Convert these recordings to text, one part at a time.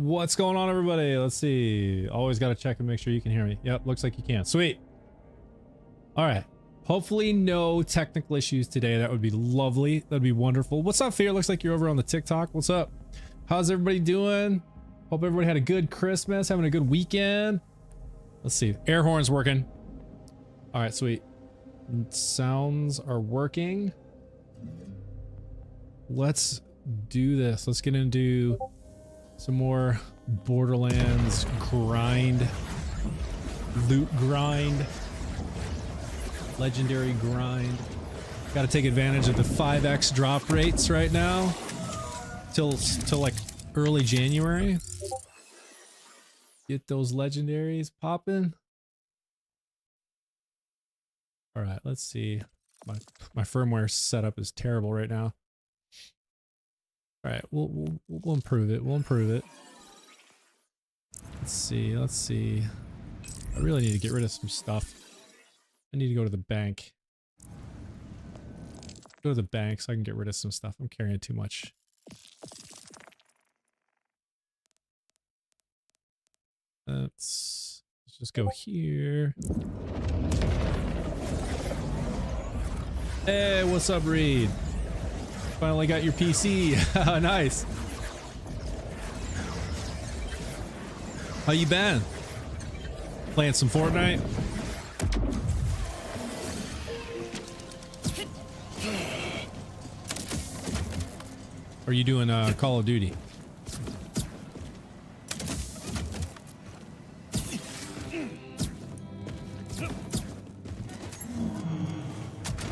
What's going on, everybody? Let's see. Always got to check and make sure you can hear me. Yep, looks like you can. Sweet. All right. Hopefully no technical issues today. That would be lovely. That'd be wonderful. What's up, Fear? Looks like you're over on the TikTok. What's up? How's everybody doing? Hope everybody had a good Christmas, having a good weekend. Let's see. Air horn's working. All right, sweet. Sounds are working. Let's do this. Let's get into some more Borderlands grind, loot grind, legendary grind. Got to take advantage of the 5x drop rates right now till like early January. Get those legendaries popping. All right, let's see. My firmware setup is terrible right now. All right, we'll improve it. We'll improve it. Let's see. Let's see. I really need to get rid of some stuff. I need to go to the bank. Go to the bank so I can get rid of some stuff. I'm carrying too much. Let's just go here. Hey, what's up, Reed? Finally got your PC. Nice. How you been? Playing some Fortnite? Or are you doing Call of Duty?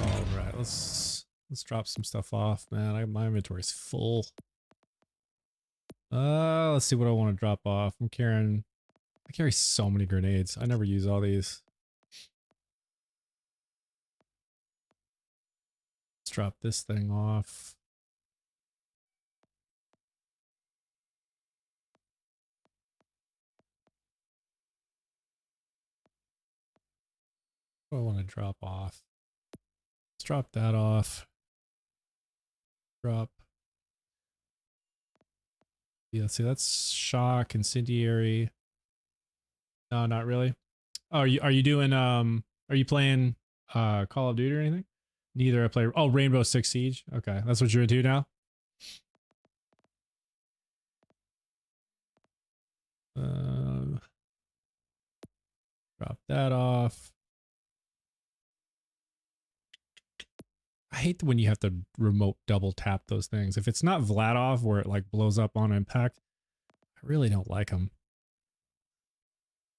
All right, let's drop some stuff off, man. My inventory's full. Let's see what I want to drop off. I carry so many grenades. I never use all these. Let's drop this thing off. What do I want to drop off? Let's drop that off. Drop. Yeah, let's see, that's shock, incendiary. No, not really. Oh, are you doing are you playing Call of Duty or anything? Neither. I play Rainbow Six Siege. Okay, that's what you're into now. Drop that off. I hate when you have to remote double tap those things. If it's not Vladov where it like blows up on impact, I really don't like them.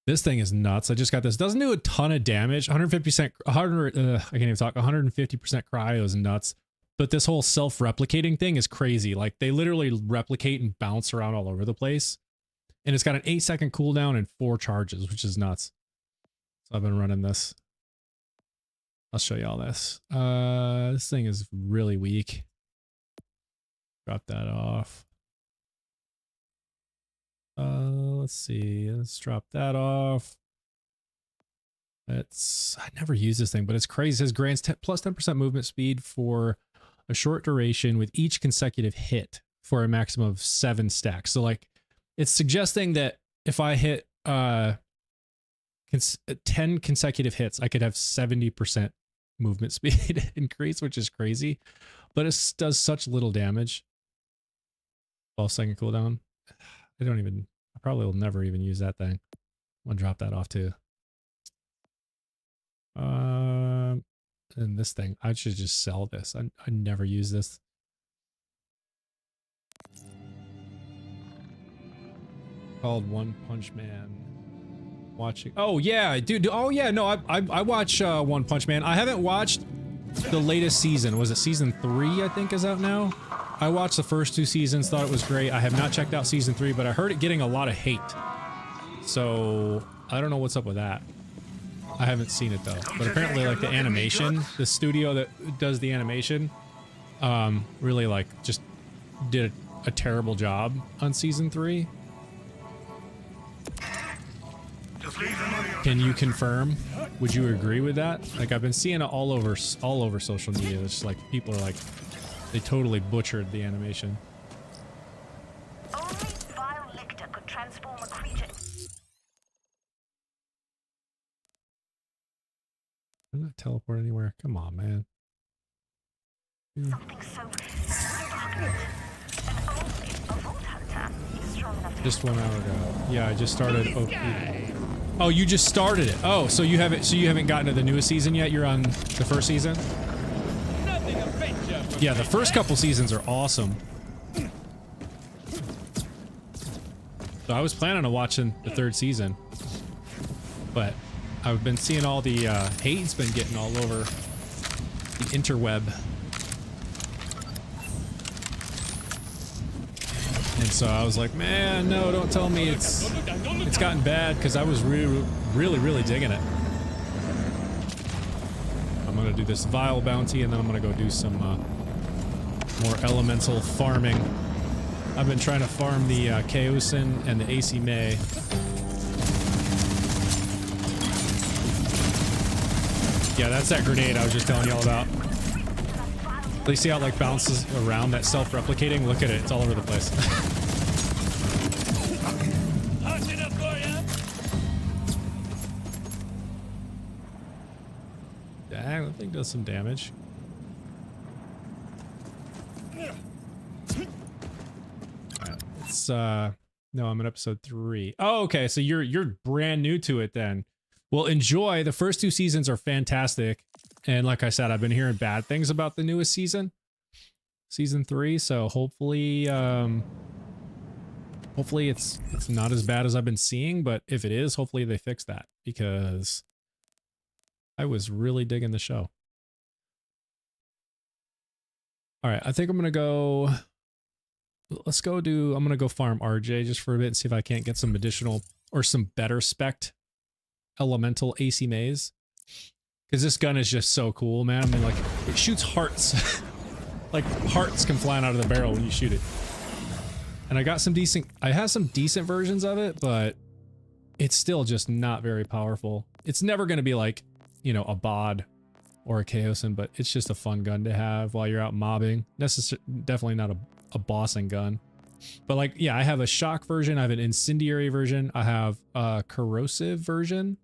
This thing is nuts. I just got this. Doesn't do a ton of damage. 150%, I can't even talk. 150% cryo is nuts. But this whole self-replicating thing is crazy. Like they literally replicate and bounce around all over the place. And it's got an 8-second cooldown and 4 charges, which is nuts. So I've been running this. I'll show you all this. This thing is really weak. Drop that off. Let's see. Let's drop that off. I never use this thing, but it's crazy. It says grants plus 10% movement speed for a short duration with each consecutive hit for a maximum of 7 stacks. So like it's suggesting that if I hit 10 consecutive hits, I could have 70% movement speed increase, which is crazy, but it does such little damage. 12-second cooldown. I probably will never even use that thing. I'm gonna drop that off too. And this thing, I should just sell this. I never use this. Called One Punch Man. Watching. Oh yeah, dude. Oh yeah. No, I watch One Punch Man. I haven't watched the latest season. Was it season 3? I think is out now. I watched the first 2 seasons. Thought it was great. I have not checked out season 3, but I heard it getting a lot of hate. So I don't know what's up with that. I haven't seen it though. But apparently, like the animation, the studio that does the animation, really like just did a terrible job on season 3. Can you confirm? Would you agree with that? Like I've been seeing it all over social media. It's like people are like, they totally butchered the animation. Only vile lictor could Can't teleport anywhere. Come on, man. Just 1 hour ago. Yeah, I just started OP. Oh, you just started it. Oh, so you haven't gotten to the newest season yet? You're on the first season? Yeah, the first couple seasons are awesome. So I was planning on watching the 3rd season, but I've been seeing all the hate's been getting all over the interweb. And so I was like, man, no, don't tell me it's gotten bad, because I was really digging it. I'm gonna do this Vile bounty, and then I'm gonna go do some more elemental farming. I've been trying to farm the Kaoson and the Acey May. Yeah, that's that grenade I was just telling y'all about. You see how it like bounces around, that self-replicating? Look at it, it's all over the place. Dang, that thing does some damage. Alright, let's no, I'm in episode 3. Oh, okay, so you're brand new to it then. Well, enjoy. The first 2 seasons are fantastic. And like I said, I've been hearing bad things about the newest season. Season 3, so hopefully hopefully it's not as bad as I've been seeing, but if it is, hopefully they fix that, because I was really digging the show. All right, I think I'm going to go I'm going to go farm RJ just for a bit and see if I can't get some additional or some better spec'd elemental Acey Mays. Because this gun is just so cool, man. I mean, like, it shoots hearts. Like, hearts can fly out of the barrel when you shoot it. And I have some decent versions of it, but it's still just not very powerful. It's never going to be like, you know, a bod or a Kaoson, but it's just a fun gun to have while you're out mobbing. Definitely not a bossing gun. But like, yeah, I have a shock version. I have an incendiary version. I have a corrosive version.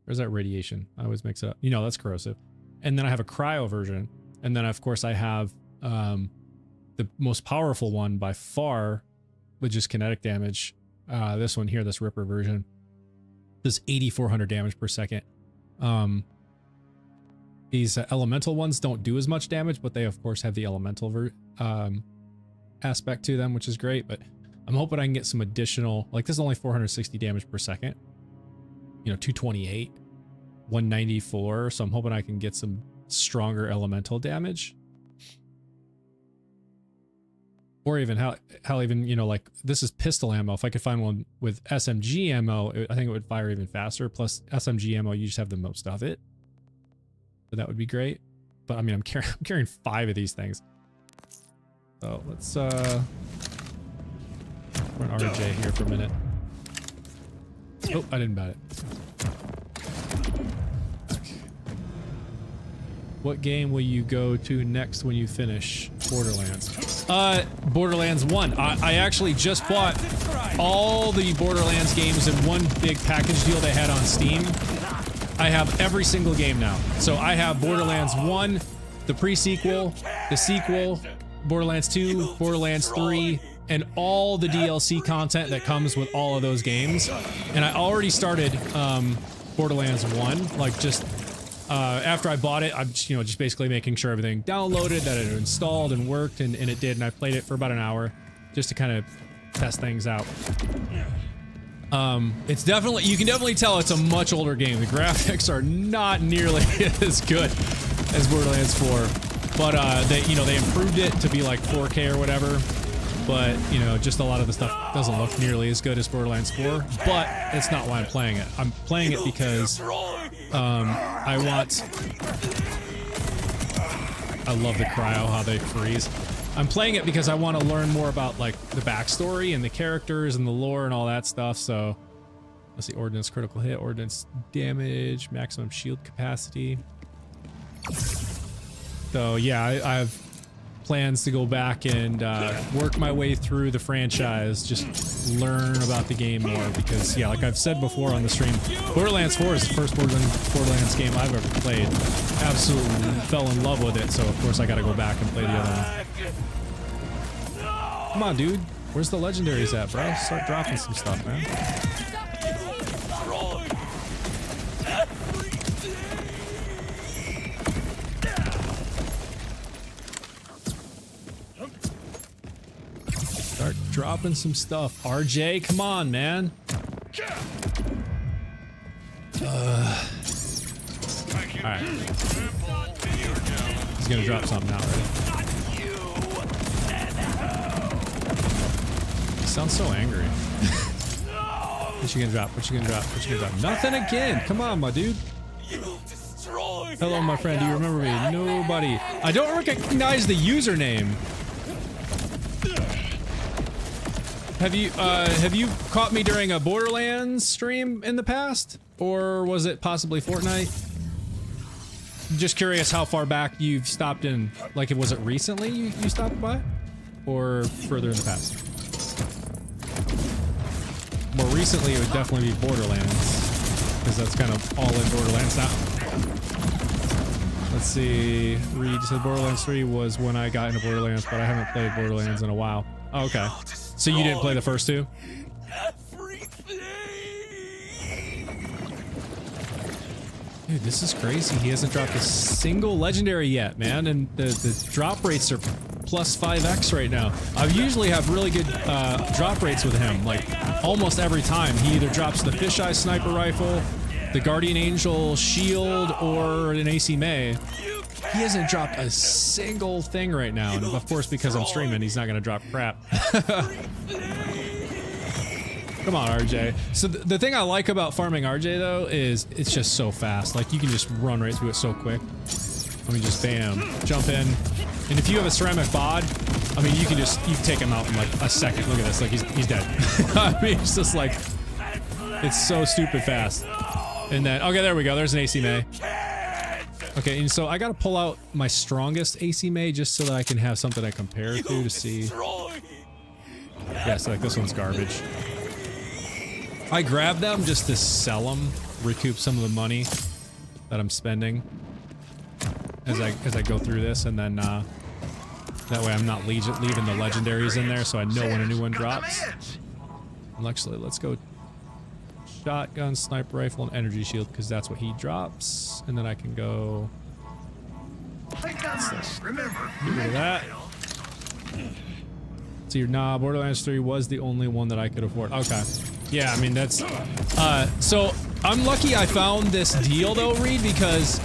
Or is that radiation? I always mix it up. You know, that's corrosive. And then I have a cryo version. And then, of course, I have the most powerful one by far with just kinetic damage. This one here, this Ripper version, does 8,400 damage per second. These elemental ones don't do as much damage, but they, of course, have the elemental aspect to them, which is great. But I'm hoping I can get some additional, like this is only 460 damage per second. You know, 228, 194. So I'm hoping I can get some stronger elemental damage. Or even how even, you know, like this is pistol ammo. If I could find one with SMG ammo, I think it would fire even faster. Plus SMG ammo, you just have the most of it. So that would be great. But I mean, I'm carrying 5 of these things. So let's run RJ here for a minute. Oh, I didn't bat it. Okay. What game will you go to next when you finish Borderlands? Borderlands 1. I actually just bought all the Borderlands games in one big package deal they had on Steam. I have every single game now. So I have Borderlands 1, the pre-sequel, the sequel, Borderlands 2, Borderlands 3, and all the DLC content that comes with all of those games. And I already started Borderlands 1, like just after I bought it, I'm just basically making sure everything downloaded, that it installed and worked, and it did, and I played it for about an hour just to kind of test things out. It's definitely, you can definitely tell it's a much older game. The graphics are not nearly as good as Borderlands 4, but they improved it to be like 4K or whatever. But, you know, just a lot of the stuff doesn't look nearly as good as Borderlands 4, but it's not why I'm playing it. I'm playing it because, I love the cryo, how they freeze. I'm playing it because I want to learn more about, like, the backstory and the characters and the lore and all that stuff, so... Let's see, ordnance critical hit, ordnance damage, maximum shield capacity. So, yeah, I've plans to go back and work my way through the franchise, just learn about the game more, because yeah, like I've said before on the stream, Borderlands 4 is the first Borderlands game I've ever played. Absolutely fell in love with it, so of course I gotta go back and play the other one. Come on, dude. Where's the legendaries at, bro? Start dropping some stuff, man. Start dropping some stuff. RJ, come on, man. Alright. He's gonna drop something out, right? He sounds so angry. What you gonna drop? What you gonna drop? What you gonna drop? Nothing again! Come on, my dude. Hello, my friend. Do you remember me? Nobody. I don't recognize the username. Have you caught me during a Borderlands stream in the past? Or was it possibly Fortnite? Just curious how far back you've stopped in. Like, was it recently you stopped by? Or further in the past? More recently, it would definitely be Borderlands. Because that's kind of all in Borderlands now. Let's see. Reed said Borderlands 3 was when I got into Borderlands, but I haven't played Borderlands in a while. Oh, okay. So you didn't play the first two? Dude, this is crazy. He hasn't dropped a single legendary yet, man. And the drop rates are plus 5x right now. I usually have really good drop rates with him. Like, almost every time. He either drops the fisheye sniper rifle, the Guardian Angel shield, or an Acey May. He hasn't dropped a single thing right now, and of course, because I'm streaming, he's not gonna drop crap. Come on, RJ. So the thing I like about farming RJ though is it's just so fast. Like, you can just run right through it so quick. I mean, just bam, jump in, and if you have a ceramic bod, I mean, you can take him out in like a second. Look at this, like he's dead. I mean, it's just like, it's so stupid fast. And then, okay, there we go. There's an Acey May. Okay, and so I gotta pull out my strongest Acey May just so that I can have something I compare to see. Yeah, so like this one's garbage. I grabbed them just to sell them, recoup some of the money that I'm spending as I go through this, and then that way I'm not leaving the legendaries in there, so I know when a new one drops. And actually, let's go shotgun, sniper rifle, and energy shield, because that's what he drops. And then I can go. Get rid of that. So nah, Borderlands 3 was the only one that I could afford. Okay. Yeah, I mean, that's... so, I'm lucky I found this deal, though, Reed, because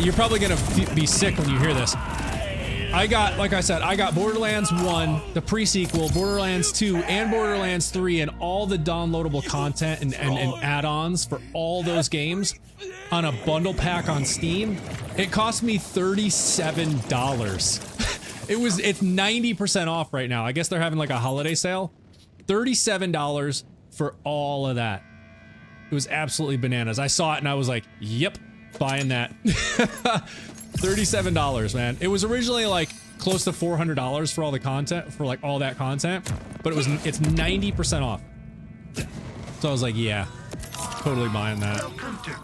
you're probably gonna be sick when you hear this. I got, like I said, I got Borderlands 1, the pre-sequel, Borderlands 2, and Borderlands 3, and all the downloadable content and add-ons for all those games on a bundle pack on Steam. It cost me $37. It's 90% off right now. I guess they're having like a holiday sale. $37 for all of that. It was absolutely bananas. I saw it and I was like, yep, buying that. $37, man. It was originally like close to $400 for all the content, for like all that content, but it's 90% off. So I was like, yeah, totally buying that.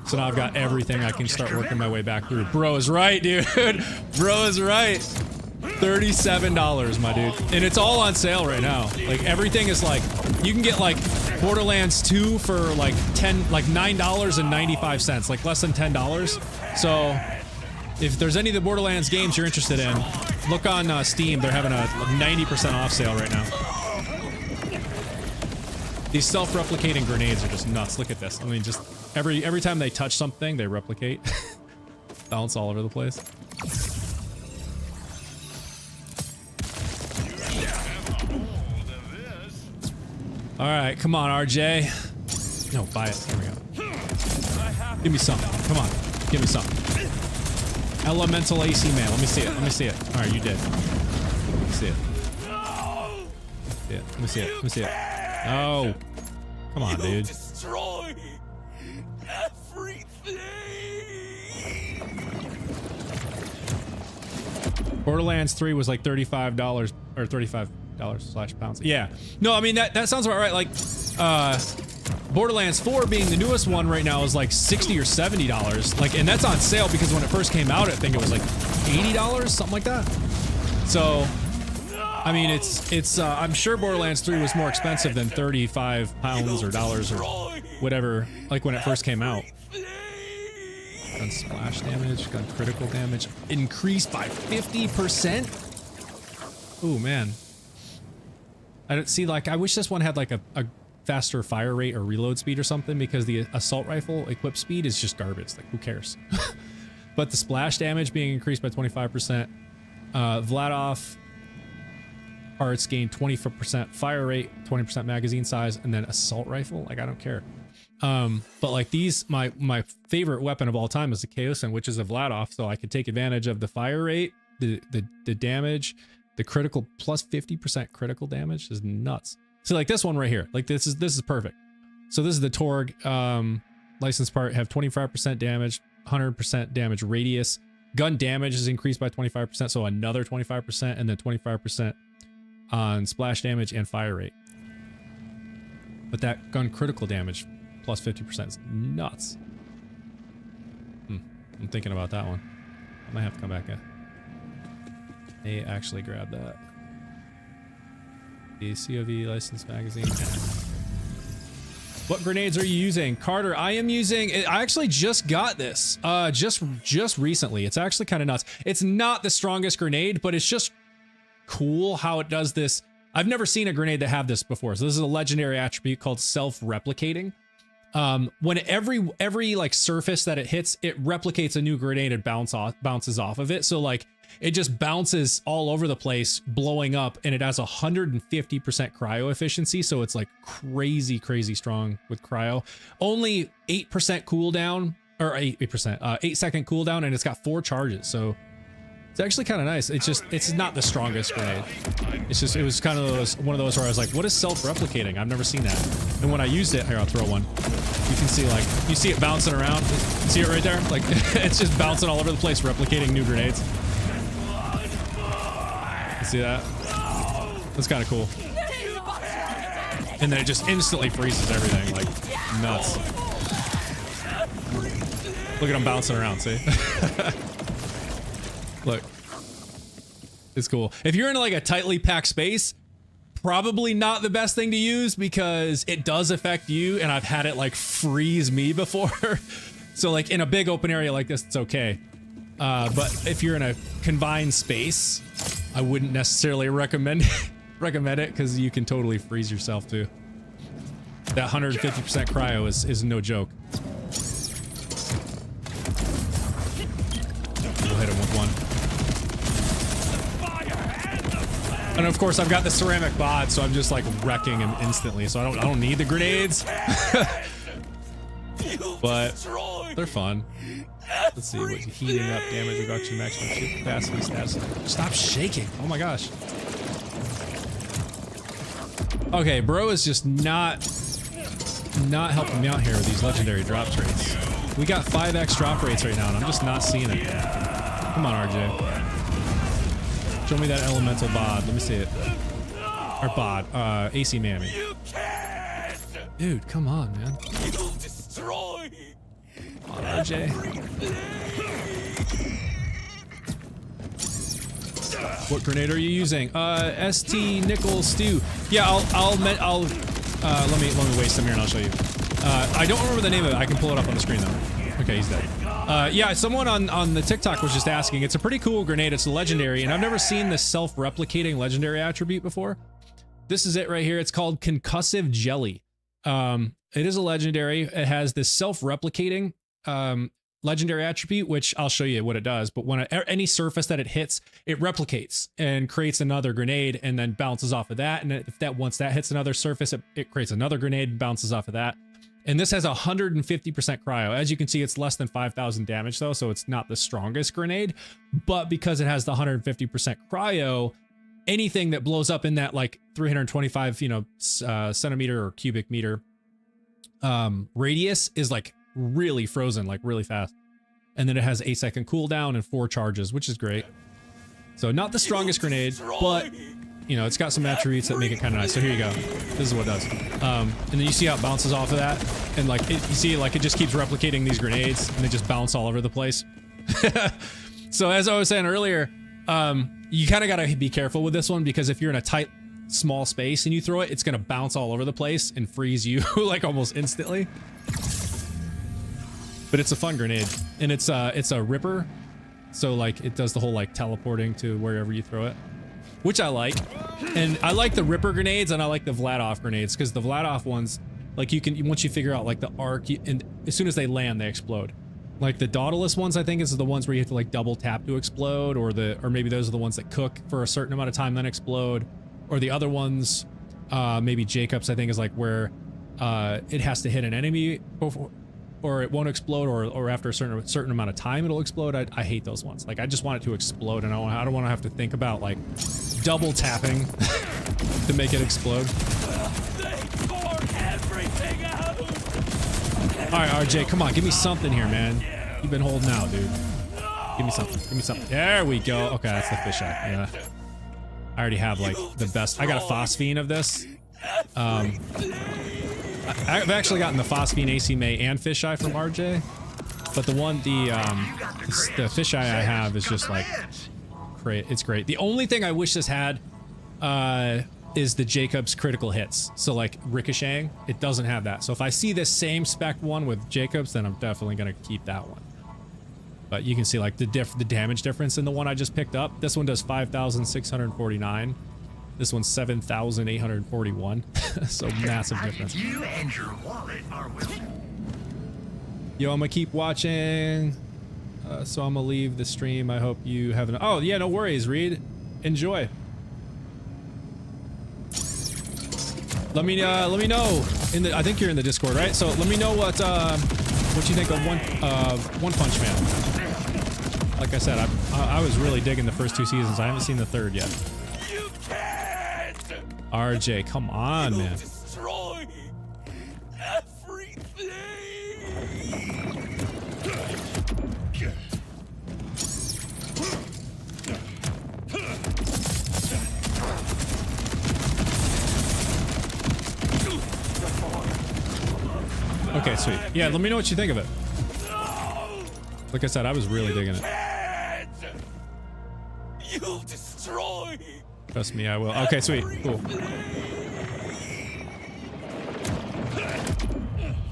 So now I've got everything. I can start working my way back through. Bro is right, dude. Bro is right. $37, my dude. And it's all on sale right now. Like, everything is like, you can get like Borderlands 2 for like $9.95, like less than $10. So if there's any of the Borderlands games you're interested in, look on Steam. They're having a 90% off sale right now. These self-replicating grenades are just nuts. Look at this. I mean, just every time they touch something, they replicate. Bounce all over the place. All right, come on, RJ. No, buy it. There we go. Give me something. Come on, give me something. Elemental Acey Man. Let me see it. Let me see it. All right, you did. Let me see it. Let me see it. Let me see it. Oh, come on, dude. Destroy everything. Borderlands 3 was like $35 or $35/pounds. Yeah. No, I mean, that sounds about right. Like, Borderlands 4 being the newest one right now is like $60 or $70. Like, and that's on sale because when it first came out, I think it was like $80, something like that. So, I mean, it's I'm sure Borderlands 3 was more expensive than 35 pounds or dollars or whatever, like when it first came out. Gun splash damage, gun critical damage increased by 50%. Oh man. I don't see, like, I wish this one had like a faster fire rate or reload speed or something, because the assault rifle equip speed is just garbage. Like, who cares? But the splash damage being increased by 25%. Vladov parts gain 24% fire rate, 20% magazine size, and then assault rifle. Like, I don't care. But like these, my favorite weapon of all time is the Kaoson, which is a Vladov, so I could take advantage of the fire rate, the damage, the critical plus 50% critical damage is nuts. So like this one right here, like this is perfect. So this is the Torg license part, have 25% damage, 100% damage radius. Gun damage is increased by 25%, so another 25%, and then 25% on splash damage and fire rate. But that gun critical damage plus 50% is nuts. I'm thinking about that one. I might have to come back in. May actually grab that. The COV license magazine. What grenades are you using? Carter, I am using, I actually just got this, just recently. It's actually kind of nuts. It's not the strongest grenade, but it's just cool how it does this. I've never seen a grenade that have this before. So this is a legendary attribute called self-replicating. When every like surface that it hits, it replicates a new grenade and bounces off of it. So like it just bounces all over the place, blowing up, and it has 150% cryo efficiency. So it's like crazy strong with cryo. Only 8% cooldown, or 8 second cooldown, and it's got 4 charges. So it's actually kind of nice. It's not the strongest grenade. It was kind of one of those where I was like, what is self-replicating? I've never seen that. And when I used it, here, I'll throw one. You can see, like, you see it bouncing around. See it right there? Like, it's just bouncing all over the place, replicating new grenades. You see that? That's kind of cool. And then it just instantly freezes everything, like, nuts. Look at him bouncing around, see? Look, it's cool. If you're in like a tightly packed space, probably not the best thing to use because it does affect you, and I've had it like freeze me before. So like in a big open area like this, it's okay. But if you're in a confined space, I wouldn't necessarily recommend it because you can totally freeze yourself too. That 150% cryo is no joke. We'll hit him with one. And of course, I've got the ceramic bod, so I'm just like wrecking him instantly. So I don't need the grenades, but they're fun. Let's see, what heating up, damage reduction, maximum shoot capacity, status. Stop shaking! Oh my gosh. Okay, bro is just not helping me out here with these legendary drop rates. We got 5x drop rates right now, and I'm just not seeing it. Come on, RJ. Show me that elemental bod. Let me see it. Or bod. Acey Mammy. Dude, come on, man. You'll destroy. Come on, RJ. What grenade are you using? ST Nickel Stew. Yeah, let me waste some here and I'll show you. I don't remember the name of it. I can pull it up on the screen though. Okay, he's dead. Yeah, someone on the TikTok was just asking. It's a pretty cool grenade. It's a legendary, and I've never seen this self-replicating legendary attribute before. This is it right here. It's called Concussive Jelly. It is a legendary. It has this self-replicating legendary attribute, which I'll show you what it does. But when any surface that it hits, it replicates and creates another grenade, and then bounces off of that. And if once that hits another surface, it creates another grenade and bounces off of that. And this has 150% cryo. As you can see, it's less than 5,000 damage though, so it's not the strongest grenade. But because it has the 150% cryo, anything that blows up in that like 325, centimeter or cubic meter radius is like really frozen, like really fast. And then it has 8 second cooldown and 4 charges, which is great. So not the strongest grenade, but you know, it's got some attributes that make it kind of nice. So here you go. This is what it does. And then you see how it bounces off of that, and like you see, like it just keeps replicating these grenades, and they just bounce all over the place. So as I was saying earlier, you kind of gotta be careful with this one, because if you're in a tight, small space and you throw it, it's gonna bounce all over the place and freeze you like almost instantly. But it's a fun grenade, and it's a ripper. So like it does the whole like teleporting to wherever you throw it, which I like. And I like the ripper grenades, and I like the Vladoff grenades, because the Vladoff ones, like you can, once you figure out like the arc, and as soon as they land, they explode. Like the Dauntless ones, I think, is the ones where you have to like double tap to explode, or maybe those are the ones that cook for a certain amount of time then explode. Or the other ones, maybe Jacobs, I think, is like where it has to hit an enemy before, or it won't explode, or after a certain amount of time it'll explode. I hate those ones. Like I just want it to explode, and I don't want to have to think about like double tapping to make it explode. All right, RJ, come on, give me something here, man. You've been holding out, dude. Give me something. Give me something. There we go. Okay, that's the fisheye. Yeah. I already have like the best. I got a phosphine of this. I've actually gotten the phosphine, AC May, and fisheye from RJ, but the fisheye I have is just like great. It's great. The only thing I wish this had is the Jacobs critical hits. So like ricocheting, it doesn't have that. So if I see this same spec one with Jacobs, then I'm definitely gonna keep that one. But you can see like the damage difference in the one I just picked up. This one does 5,649. This one's 7,841. So massive difference. You and your wallet are Yo, I'm gonna keep watching. So I'm gonna leave the stream. I hope you have an. Oh yeah, no worries, Reed. Enjoy. Let me know in the. I think you're in the Discord, right? So let me know what you think of One Punch Man. Like I said, I was really digging the first two seasons. I haven't seen the third yet. RJ, come on, man. Destroy everything. Okay, sweet. Yeah, let me know what you think of it. Like I said, I was really digging it. You'll destroy. Trust me, I will. Okay, sweet. Cool.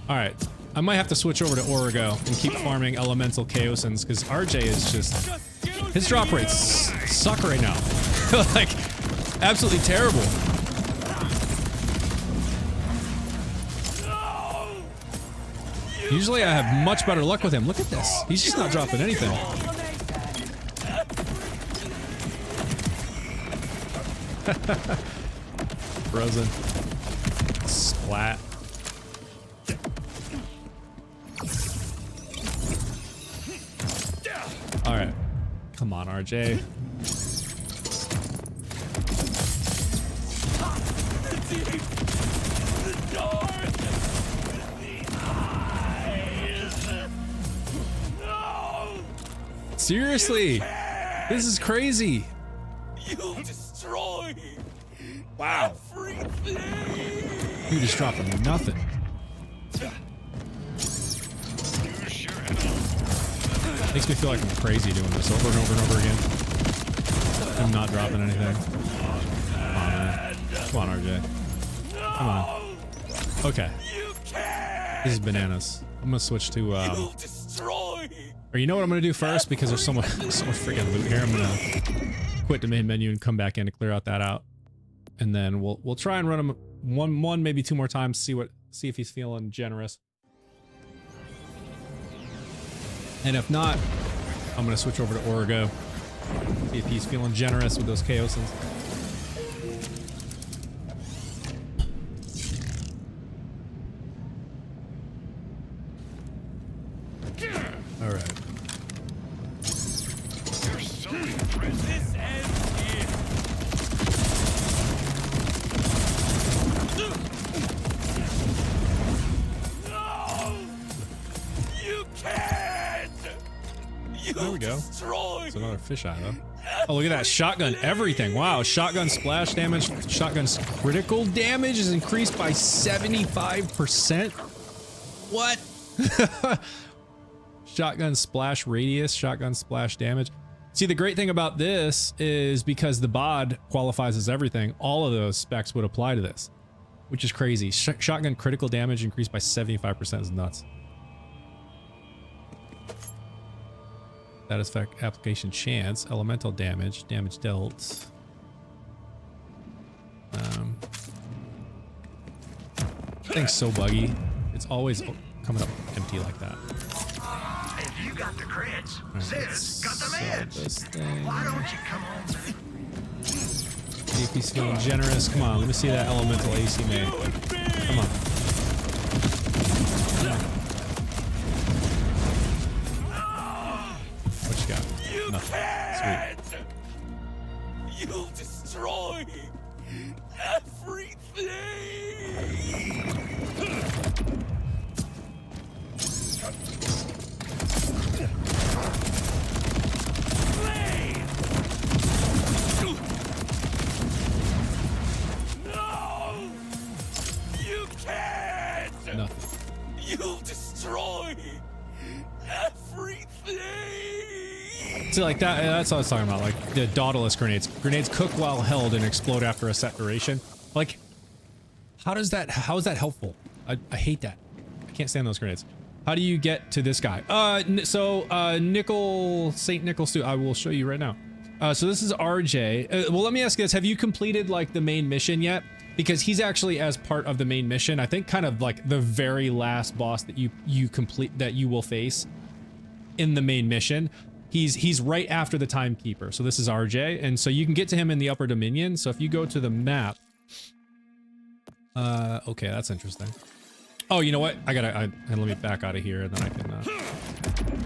Alright. I might have to switch over to Origo and keep farming elemental Kaosons, because RJ is just... His drop rates suck right now. Like, absolutely terrible. Usually I have much better luck with him. Look at this. He's just not dropping anything. Frozen. Splat. Alright. Come on, RJ. Seriously? This is crazy. You'll destroy. Wow. Everything. You're just dropping nothing. Makes me feel like I'm crazy doing this over and over and over again. I'm not dropping anything. Come on, man. Come on, RJ. Come on. Okay. This is bananas. I'm gonna switch to or you know what I'm gonna do first, because there's so much freaking loot here. I'm gonna quit the main menu and come back in to clear that out, and then we'll try and run him one maybe two more times, see if he's feeling generous. And if not, I'm gonna switch over to Origo, see if he's feeling generous with those Kaosons. All right. There we go. though. It's another fisheye though. Oh, look at that shotgun, everything. Wow, shotgun splash damage, shotgun's critical damage is increased by 75%. What? Shotgun splash radius, shotgun splash damage. See, the great thing about this is because the bod qualifies as everything, all of those specs would apply to this, which is crazy. Shotgun critical damage increased by 75% is nuts. Status effect application chance, elemental damage, damage dealt. Thing's so buggy. It's always coming up empty like that. If you got the crits, Right, Sis got the meds. this thing. Why don't you come on, man? AP's feeling generous. Come on, let me see that elemental AC made. Come on. What you got? Nothing. Sweet. You'll destroy everything. No, you can't. Nothing. You'll destroy everything. See, like that's what I was talking about. Like the Dauntless grenades. Grenades cook while held and explode after a set duration. Like, how is that helpful? I hate that. I can't stand those grenades. How do you get to this guy? St. Nickel Stew. I will show you right now. So this is RJ. Well, let me ask you this. Have you completed like the main mission yet? Because he's actually as part of the main mission. I think kind of like the very last boss that you complete, that you will face in the main mission. He's right after the timekeeper. So this is RJ, and so you can get to him in the Upper Dominion. So if you go to the map, okay, that's interesting. Oh, you know what? And let me back out of here, and then I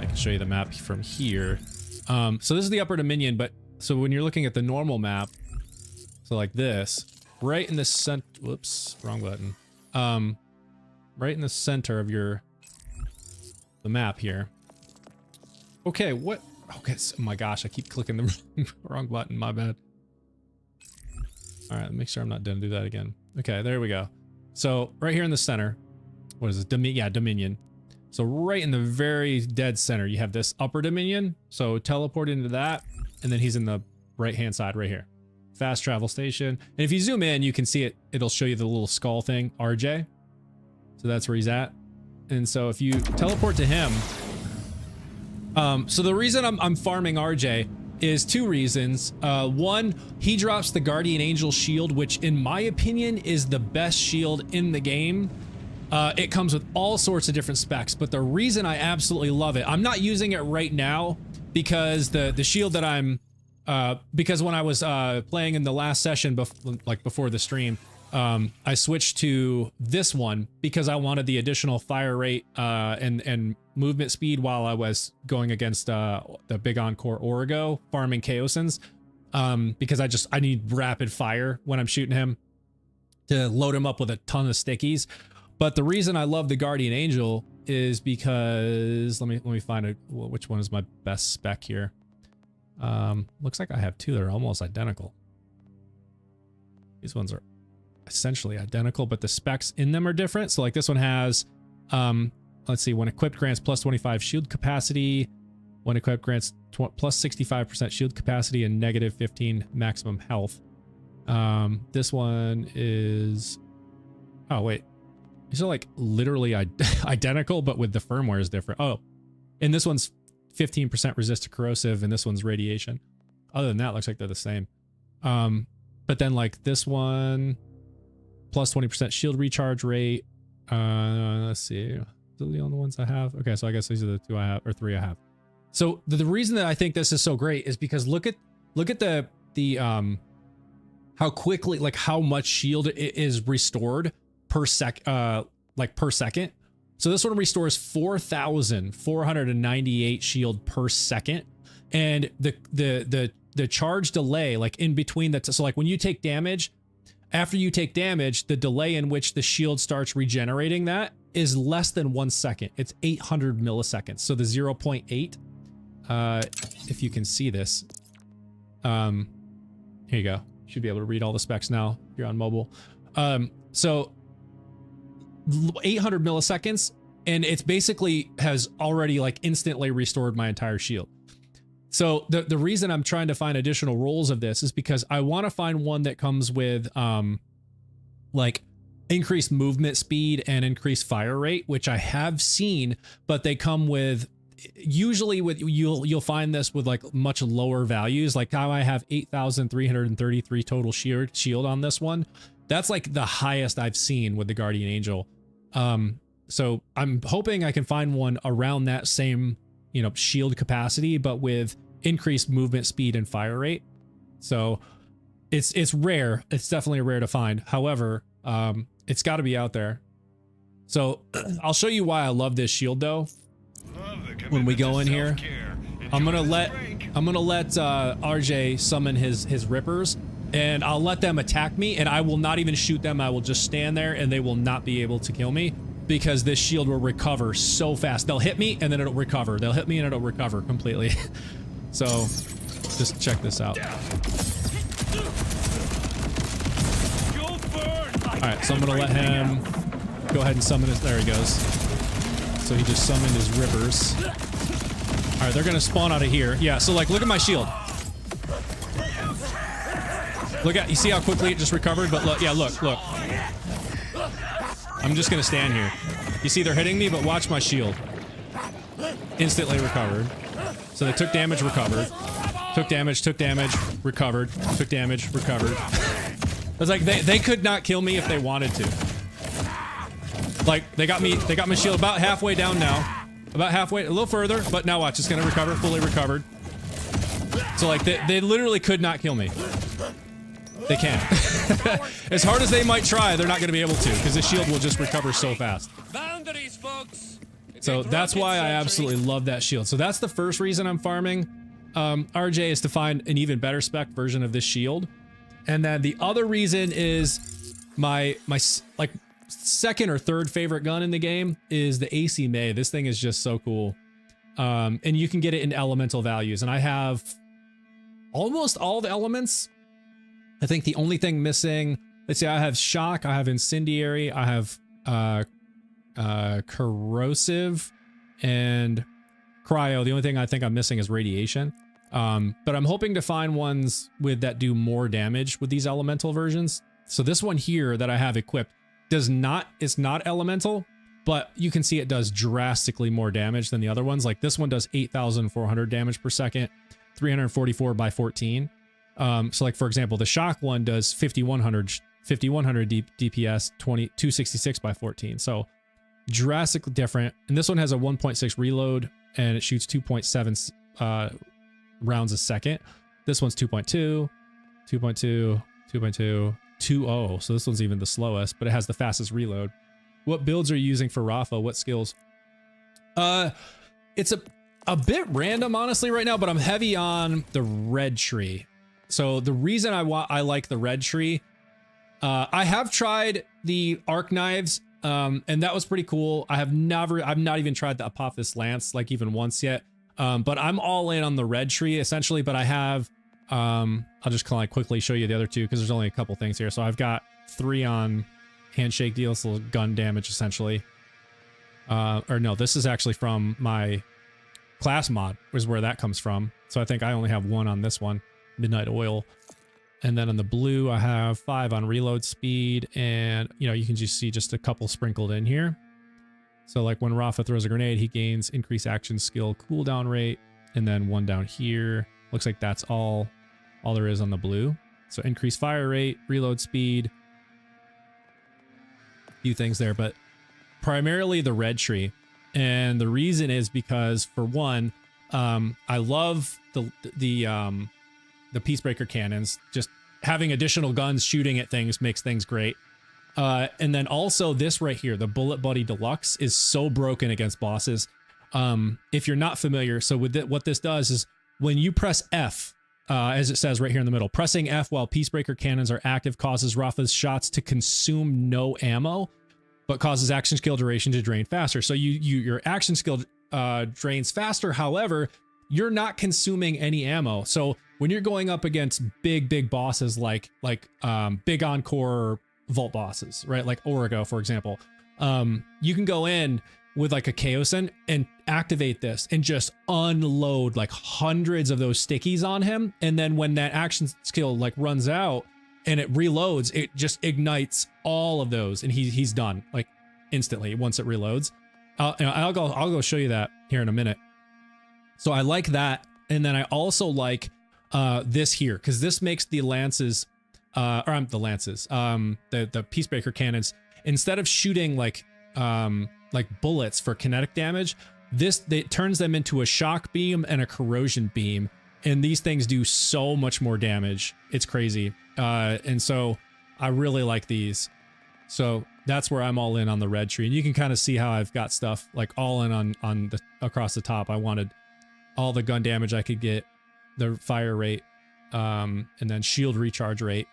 can show you the map from here. So this is the Upper Dominion, but so when you're looking at the normal map, so like this, right in the center. Whoops, wrong button. Right in the center of the map here. Okay, what? Okay, oh my gosh, I keep clicking the wrong button, my bad. All right, make sure I'm not gonna do that again. Okay, there we go. So right here in the center, what is it? Dominion. So right in the very dead center, you have this Upper Dominion. So teleport into that, and then he's in the right-hand side right here. Fast travel station. And if you zoom in, you can see it. It'll show you the little skull thing, RJ. So that's where he's at. And so if you teleport to him, so the reason I'm farming RJ is two reasons. One, he drops the Guardian Angel shield, which in my opinion is the best shield in the game. It comes with all sorts of different specs, but the reason I absolutely love it, I'm not using it right now because the shield that I'm, because when I was playing in the last session, before the stream, I switched to this one because I wanted the additional fire rate and movement speed while I was going against the big Encore Origo farming Kaosons, because I need rapid fire when I'm shooting him to load him up with a ton of stickies. But the reason I love the Guardian Angel is because let me find which one is my best spec here. Looks like I have two that are almost identical. These ones are essentially identical, but the specs in them are different. So like this one has, let's see, when equipped grants plus 25 shield capacity, when equipped grants plus 65% shield capacity and negative 15 maximum health. This one is, oh wait, these are like literally identical, but with the firmware is different. Oh, and this one's 15% resist to corrosive, and this one's radiation. Other than that, looks like they're the same. But then like this one, plus 20% shield recharge rate. Let's see, those are the only ones I have. Okay, so I guess these are the two I have, or three I have. So the reason that I think this is so great is because look at the how quickly, like how much shield is restored per second. So this one restores 4,498 shield per second, and the charge delay, like in between that, so like when you take damage, after you take damage, the delay in which the shield starts regenerating that is less than 1 second. It's 800 milliseconds. So the 0.8 if you can see this. Here you go. Should be able to read all the specs now if you're on mobile. So 800 milliseconds, and it's basically has already like instantly restored my entire shield. So the reason I'm trying to find additional rolls of this is because I want to find one that comes with like increased movement speed and increased fire rate, which I have seen, but they come with usually with you'll find this with like much lower values. Like how I have 8,333 total shield on this one. That's like the highest I've seen with the Guardian Angel. So I'm hoping I can find one around that same, you know, shield capacity, but with increased movement speed and fire rate. So it's rare. It's definitely rare to find. However, it's got to be out there. So I'll show you why I love this shield though. When we go in here, I'm gonna let RJ summon his rippers, and I'll let them attack me, and I will not even shoot them. I will just stand there, and they will not be able to kill me because this shield will recover so fast. They'll hit me, and then it'll recover. They'll hit me, and it'll recover completely. So just check this out. All right, so I'm gonna let him go ahead and summon his. There he goes. So he just summoned his rippers. All right, they're gonna spawn out of here. Yeah, so like, look at my shield. Look at, you see how quickly it just recovered? But look, yeah, look. I'm just gonna stand here. You see they're hitting me, but watch my shield. Instantly recovered. So they took damage, recovered. Took damage, recovered. Took damage, recovered. It's like they could not kill me if they wanted to. Like they got my shield about halfway down now. About halfway, a little further, but now watch, it's gonna recover, fully recovered. So like they literally could not kill me. They can't. As hard as they might try, they're not gonna be able to, because the shield will just recover so fast. Boundaries, folks. So that's why I absolutely love that shield. So that's the first reason I'm farming RJ, is to find an even better spec version of this shield. And then the other reason is my like second or third favorite gun in the game is the Acey May. This thing is just so cool. And you can get it in elemental values. And I have almost all the elements. I think the only thing missing, let's see, I have shock, I have incendiary, I have corrosive, and cryo. The only thing I think I'm missing is radiation. But I'm hoping to find ones with that do more damage with these elemental versions. So this one here that I have equipped it's not elemental, but you can see it does drastically more damage than the other ones. Like this one does 8,400 damage per second, 344 by 14. So like, for example, the shock one does 5,100 DPS, 266 by 14. So drastically different. And this one has a 1.6 reload, and it shoots 2.7 rounds a second. This one's 2.2, 2.2, 2.2, 2.0. So this one's even the slowest, but it has the fastest reload. What builds are you using for Rafa? What skills? It's a bit random, honestly, right now, but I'm heavy on the red tree. So the reason I like the red tree, I have tried the arc knives, and that was pretty cool. I've not even tried the Apophis Lance like even once yet. But I'm all in on the red tree essentially, but I have, I'll just kind of quickly show you the other two because there's only a couple things here. So I've got 3 on handshake deal, so gun damage essentially. Or no, this is actually from my class mod is where that comes from. So I think I only have 1 on this one, Midnight Oil. And then on the blue, I have 5 on reload speed, and you know, you can just see just a couple sprinkled in here. So like when Rafa throws a grenade, he gains increased action skill cooldown rate, and then 1 down here. Looks like that's all there is on the blue. So increased fire rate, reload speed, a few things there, but primarily the red tree. And the reason is because, for one, I love the Peacebreaker cannons. Just having additional guns shooting at things makes things great. And then also this right here, the Bullet Buddy Deluxe, is so broken against bosses. If you're not familiar, so with what this does is when you press F, as it says right here in the middle, pressing F while Peacebreaker cannons are active causes Rafa's shots to consume no ammo, but causes action skill duration to drain faster. So your action skill drains faster. However, you're not consuming any ammo. So when you're going up against big bosses like big encore vault bosses, right? Like Origo, for example, you can go in with like a Kaoson and activate this and just unload like hundreds of those stickies on him. And then when that action skill like runs out and it reloads, it just ignites all of those and he's done like instantly once it reloads. I'll go show you that here in a minute. So I like that. And then I also like this here, because this makes the lances, the Peacebreaker cannons, instead of shooting like bullets for kinetic damage, it turns them into a shock beam and a corrosion beam. And these things do so much more damage. It's crazy. And so I really like these. So that's where I'm all in on the red tree. And you can kind of see how I've got stuff like all in on the across the top. I wanted all the gun damage I could get, the fire rate, and then shield recharge rate.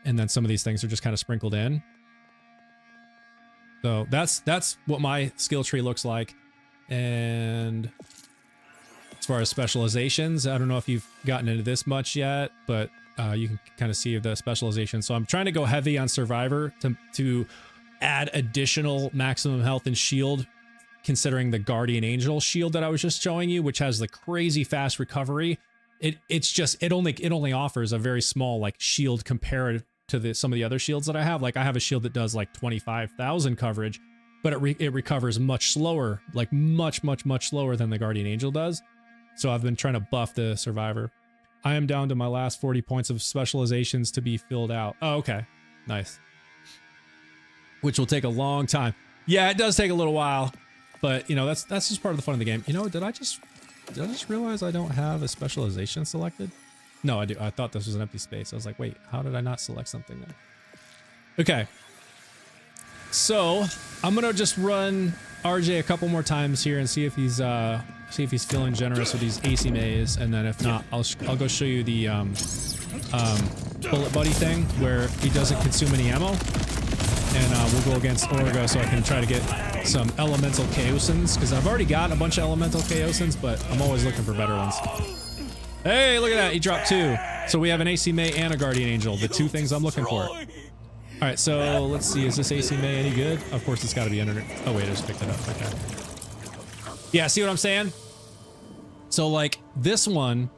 And then some of these things are just kind of sprinkled in. So that's what my skill tree looks like. And as far as specializations, I don't know if you've gotten into this much yet, but you can kind of see the specialization. So I'm trying to go heavy on Survivor to add additional maximum health and shield, considering the Guardian Angel shield that I was just showing you, which has the crazy fast recovery. It only offers a very small like shield compared to some of the other shields that I have. Like I have a shield that does like 25,000 coverage, but it recovers much slower, like much slower than the Guardian Angel does. So I've been trying to buff the Survivor. I am down to my last 40 points of specializations to be filled out. Oh, okay. Nice. Which will take a long time. Yeah, it does take a little while, but you know, that's just part of the fun of the game. You know, did I just realize I don't have a specialization selected? No, I do. I thought this was an empty space. I was like, wait, how did I not select something then? Okay. So I'm going to just run RJ a couple more times here and see if he's feeling generous with these Acey maze, and then if not, I'll go show you the bullet buddy thing where he doesn't consume any ammo, and we'll go against Origo so I can try to get some elemental Kaosons, because I've already got a bunch of elemental Kaosons, but I'm always looking for better ones. Hey, look at that, he dropped 2. So we have an Acey May and a Guardian Angel, the 2 things I'm looking for. All right, so let's see, is this Acey May any good? Of course, it's got to be under. Oh wait, I just picked it up. Okay. Yeah, see what I'm saying? So like this one,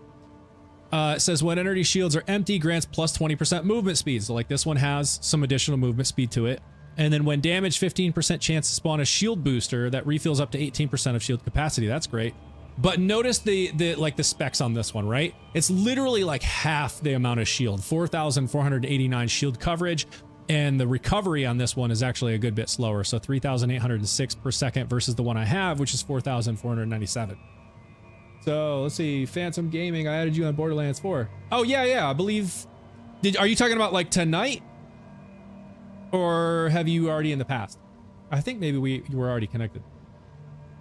it says when energy shields are empty, grants plus 20% movement speed. So like this one has some additional movement speed to it. And then when damaged, 15% chance to spawn a shield booster that refills up to 18% of shield capacity. That's great. But notice the specs on this one, right? It's literally like half the amount of shield, 4,489 shield coverage. And the recovery on this one is actually a good bit slower. So 3,806 per second versus the one I have, which is 4,497. So let's see, Phantom Gaming, I added you on Borderlands 4. Oh yeah, I believe. Are you talking about like tonight? Or have you already in the past? I think maybe you were already connected.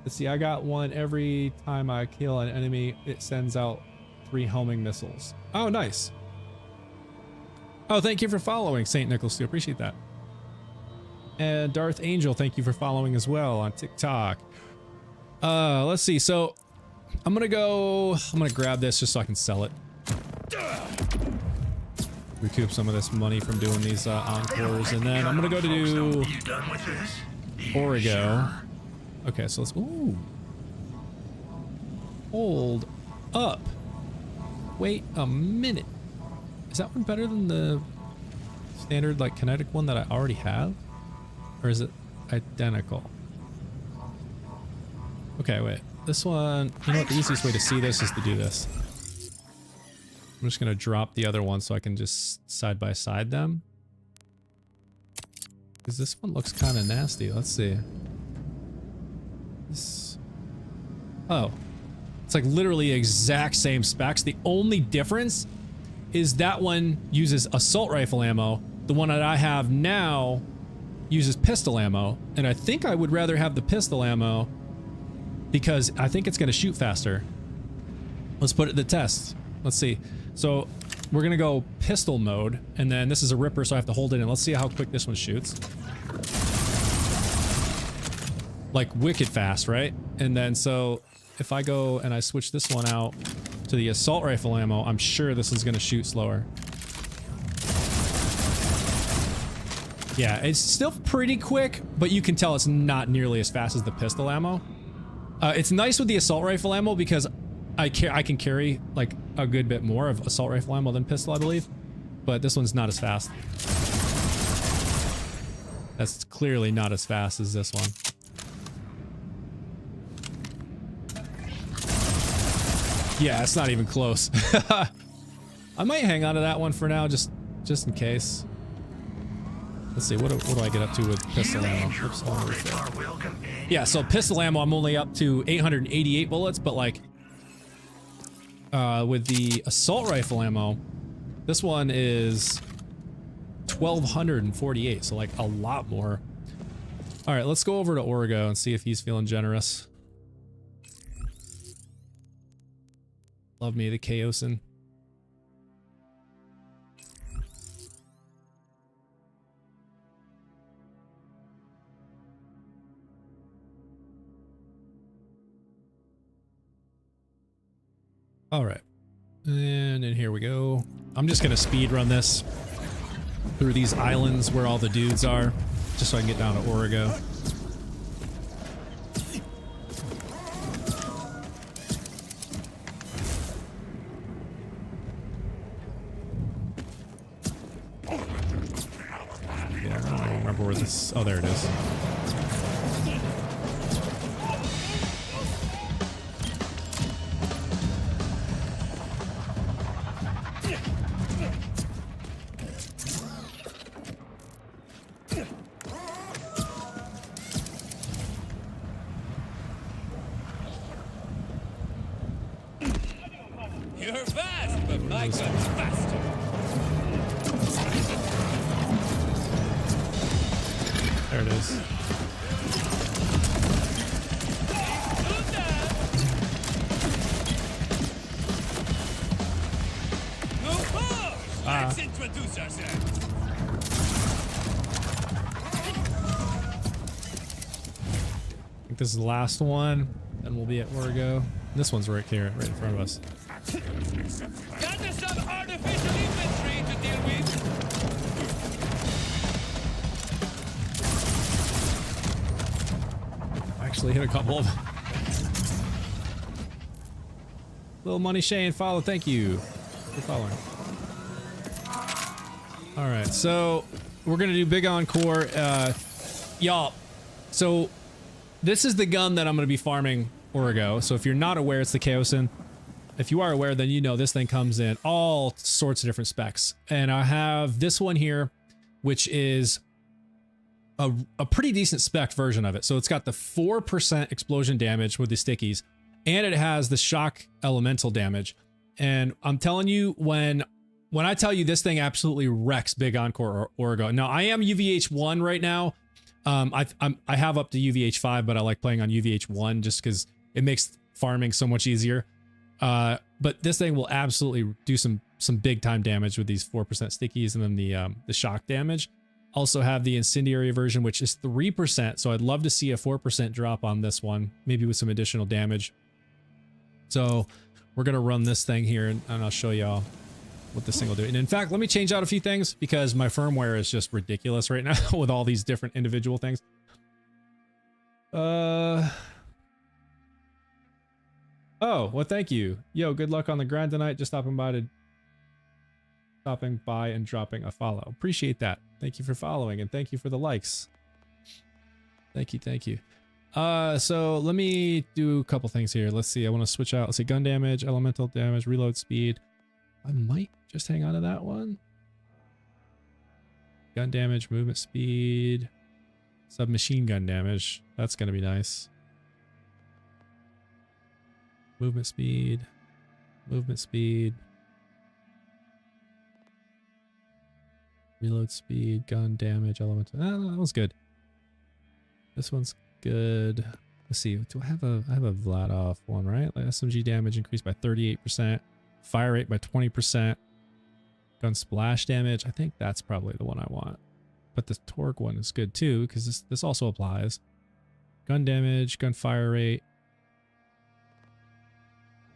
Let's see, I got one every time I kill an enemy, it sends out 3 homing missiles. Oh, nice. Oh, thank you for following, St. Nicholas. I appreciate that. And Darth Angel, thank you for following as well on TikTok. Let's see. So I'm gonna grab this just so I can sell it. Recoup some of this money from doing these encores, and then I'm gonna go to do Origo. Okay, so let's. Ooh. Hold up. Wait a minute. Is that one better than the standard like kinetic one that I already have? Or is it identical? Okay, wait. This one, you know what, the easiest way to see this is to do this. I'm just gonna drop the other one so I can just side by side them. Because this one looks kind of nasty. Let's see. This. Oh. It's like literally exact same specs. The only difference is that one uses assault rifle ammo. The one that I have now uses pistol ammo. And I think I would rather have the pistol ammo because I think it's going to shoot faster. Let's put it to the test. Let's see. So we're going to go pistol mode. And then this is a ripper, so I have to hold it in. Let's see how quick this one shoots. Like wicked fast, right? And then so if I go and I switch this one out to the assault rifle ammo, I'm sure this is going to shoot slower. Yeah, it's still pretty quick, but you can tell it's not nearly as fast as the pistol ammo. It's nice with the assault rifle ammo because I can carry like a good bit more of assault rifle ammo than pistol, I believe. But this one's not as fast. That's clearly not as fast as this one. Yeah, it's not even close. I might hang on to that one for now, just in case. Let's see, what do I get up to with pistol ammo? Oops, yeah, so pistol ammo, I'm only up to 888 bullets, but like, with the assault rifle ammo, this one is 1248, so like a lot more. All right, let's go over to Origo and see if he's feeling generous. Love me the Kaoson. All right, and then here we go. I'm just gonna speed run this through these islands where all the dudes are, just so I can get down to Origo. Yeah, I don't remember where this. Oh, there it is. You're fast, but my gun's faster. There it is. Let's introduce ourselves. I think this is the last one, then we'll be at Origo. This one's right here, right in front of us. Got some artificial infantry to deal with. Actually hit a couple of them. Little Money Shane follow, thank you for following. All right, so we're gonna do big encore. Y'all, so this is the gun that I'm gonna be farming Origo. So if you're not aware, it's the Kaoson. If you are aware, then you know this thing comes in all sorts of different specs. And I have this one here, which is a pretty decent spec version of it. So it's got the 4% explosion damage with the stickies, and it has the shock elemental damage. And I'm telling you, when I tell you this thing absolutely wrecks Big Encore or Origo. Now, I am UVH1 right now. I have up to UVH5, but I like playing on UVH1 just because it makes farming so much easier. But this thing will absolutely do some big time damage with these 4% stickies, and then the shock damage. Also have the incendiary version, which is 3%. So I'd love to see a 4% drop on this one, maybe with some additional damage. So we're gonna run this thing here, and I'll show y'all what this thing will do. And in fact, let me change out a few things because my firmware is just ridiculous right now with all these different individual things. Oh, well, thank you. Yo, good luck on the grind tonight. Just stopping by and dropping a follow. Appreciate that. Thank you for following, and thank you for the likes. Thank you. So let me do a couple things here. Let's see. I want to switch out. Let's see, gun damage, elemental damage, reload speed. I might just hang on to that one. Gun damage, movement speed, submachine gun damage. That's going to be nice. Movement speed. Reload speed, gun damage, elemental. Ah, that one's good. This one's good. Let's see. Do I have a Vladov one, right? Like SMG damage increased by 38%, fire rate by 20%, gun splash damage. I think that's probably the one I want. But the torque one is good too, because this also applies. Gun damage, gun fire rate.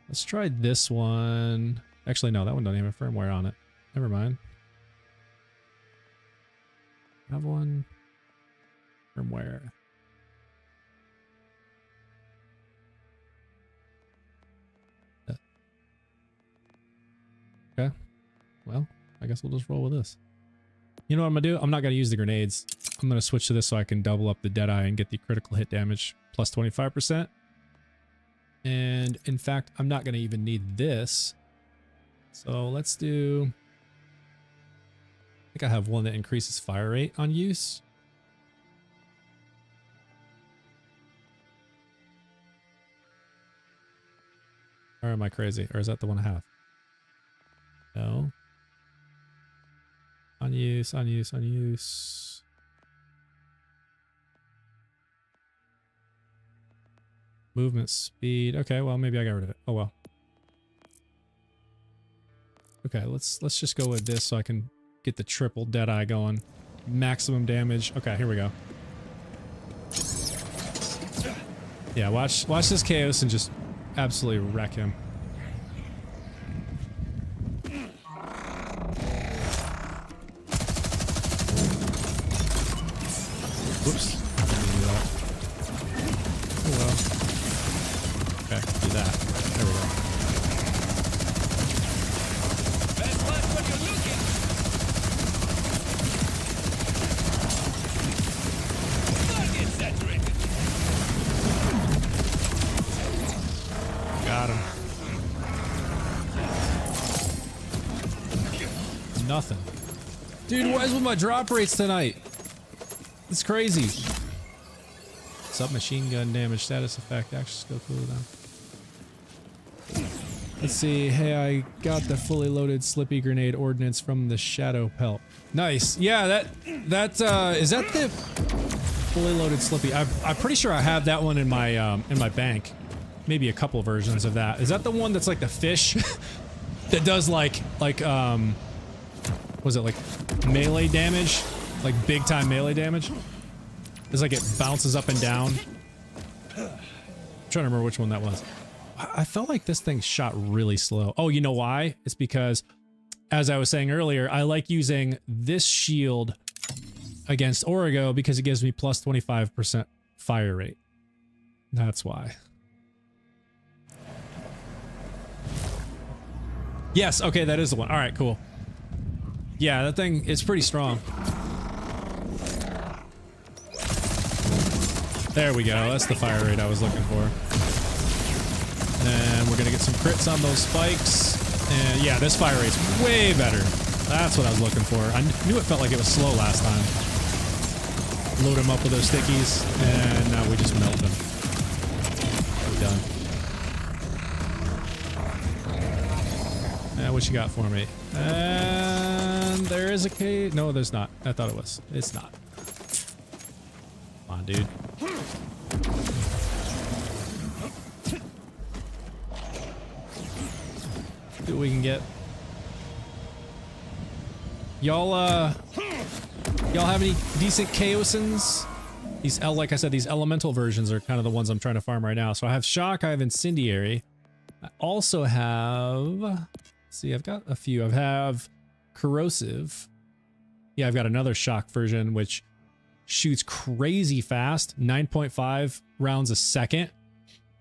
Let's try this one. Actually, no, that one doesn't even have firmware on it. Never mind. Have one. Firmware. Okay. Well, I guess we'll just roll with this. You know what I'm gonna do? I'm not gonna use the grenades. I'm gonna switch to this so I can double up the Deadeye and get the critical hit damage plus 25%. And in fact, I'm not gonna even need this. So let's do... I think I have one that increases fire rate on use. Or am I crazy? Or is that the one I have? No. On use, on use, on use. Movement speed. Okay, well, maybe I got rid of it. Oh, well. Okay, let's just go with this so I can get the triple Deadeye going. Maximum damage. Okay, here we go. Yeah, watch this Chaos and just absolutely wreck him. Whoops. I didn't do that. Oh well. Okay, do that. There we go. Best spot when you're looking. Target saturated. Got him. Nothing. Dude, what is with my drop rates tonight? It's crazy. Submachine gun damage status effect. Action skill cooldown. Let's see. Hey, I got the fully loaded Slippy grenade ordnance from the Shadow Pelt. Nice. Yeah, that is that the fully loaded Slippy? I'm pretty sure I have that one in my bank. Maybe a couple versions of that. Is that the one that's like the fish that does like was it like melee damage? Like big time melee damage? It's like it bounces up and down. I'm trying to remember which one that was. I felt like this thing shot really slow. Oh, you know why? It's because, as I was saying earlier, I like using this shield against Origo because it gives me plus 25% fire rate. That's why. Yes, okay, that is the one. All right, cool. Yeah, that thing is pretty strong. There we go. That's the fire rate I was looking for. And we're gonna get some crits on those spikes. And yeah, this fire rate's way better. That's what I was looking for. I knew it felt like it was slow last time. Load them up with those stickies, and now we just melt them. We're done. What you got for me? And there is a cave. No, there's not. I thought it was. It's not. Come on, dude. See what we can get. Y'all have any decent Kaosons? These like I said, these elemental versions are kind of the ones I'm trying to farm right now. So I have Shock, I have Incendiary. I also have, see, I've got a few. I have Corrosive. Yeah, I've got another Shock version, which shoots crazy fast, 9.5 rounds a second,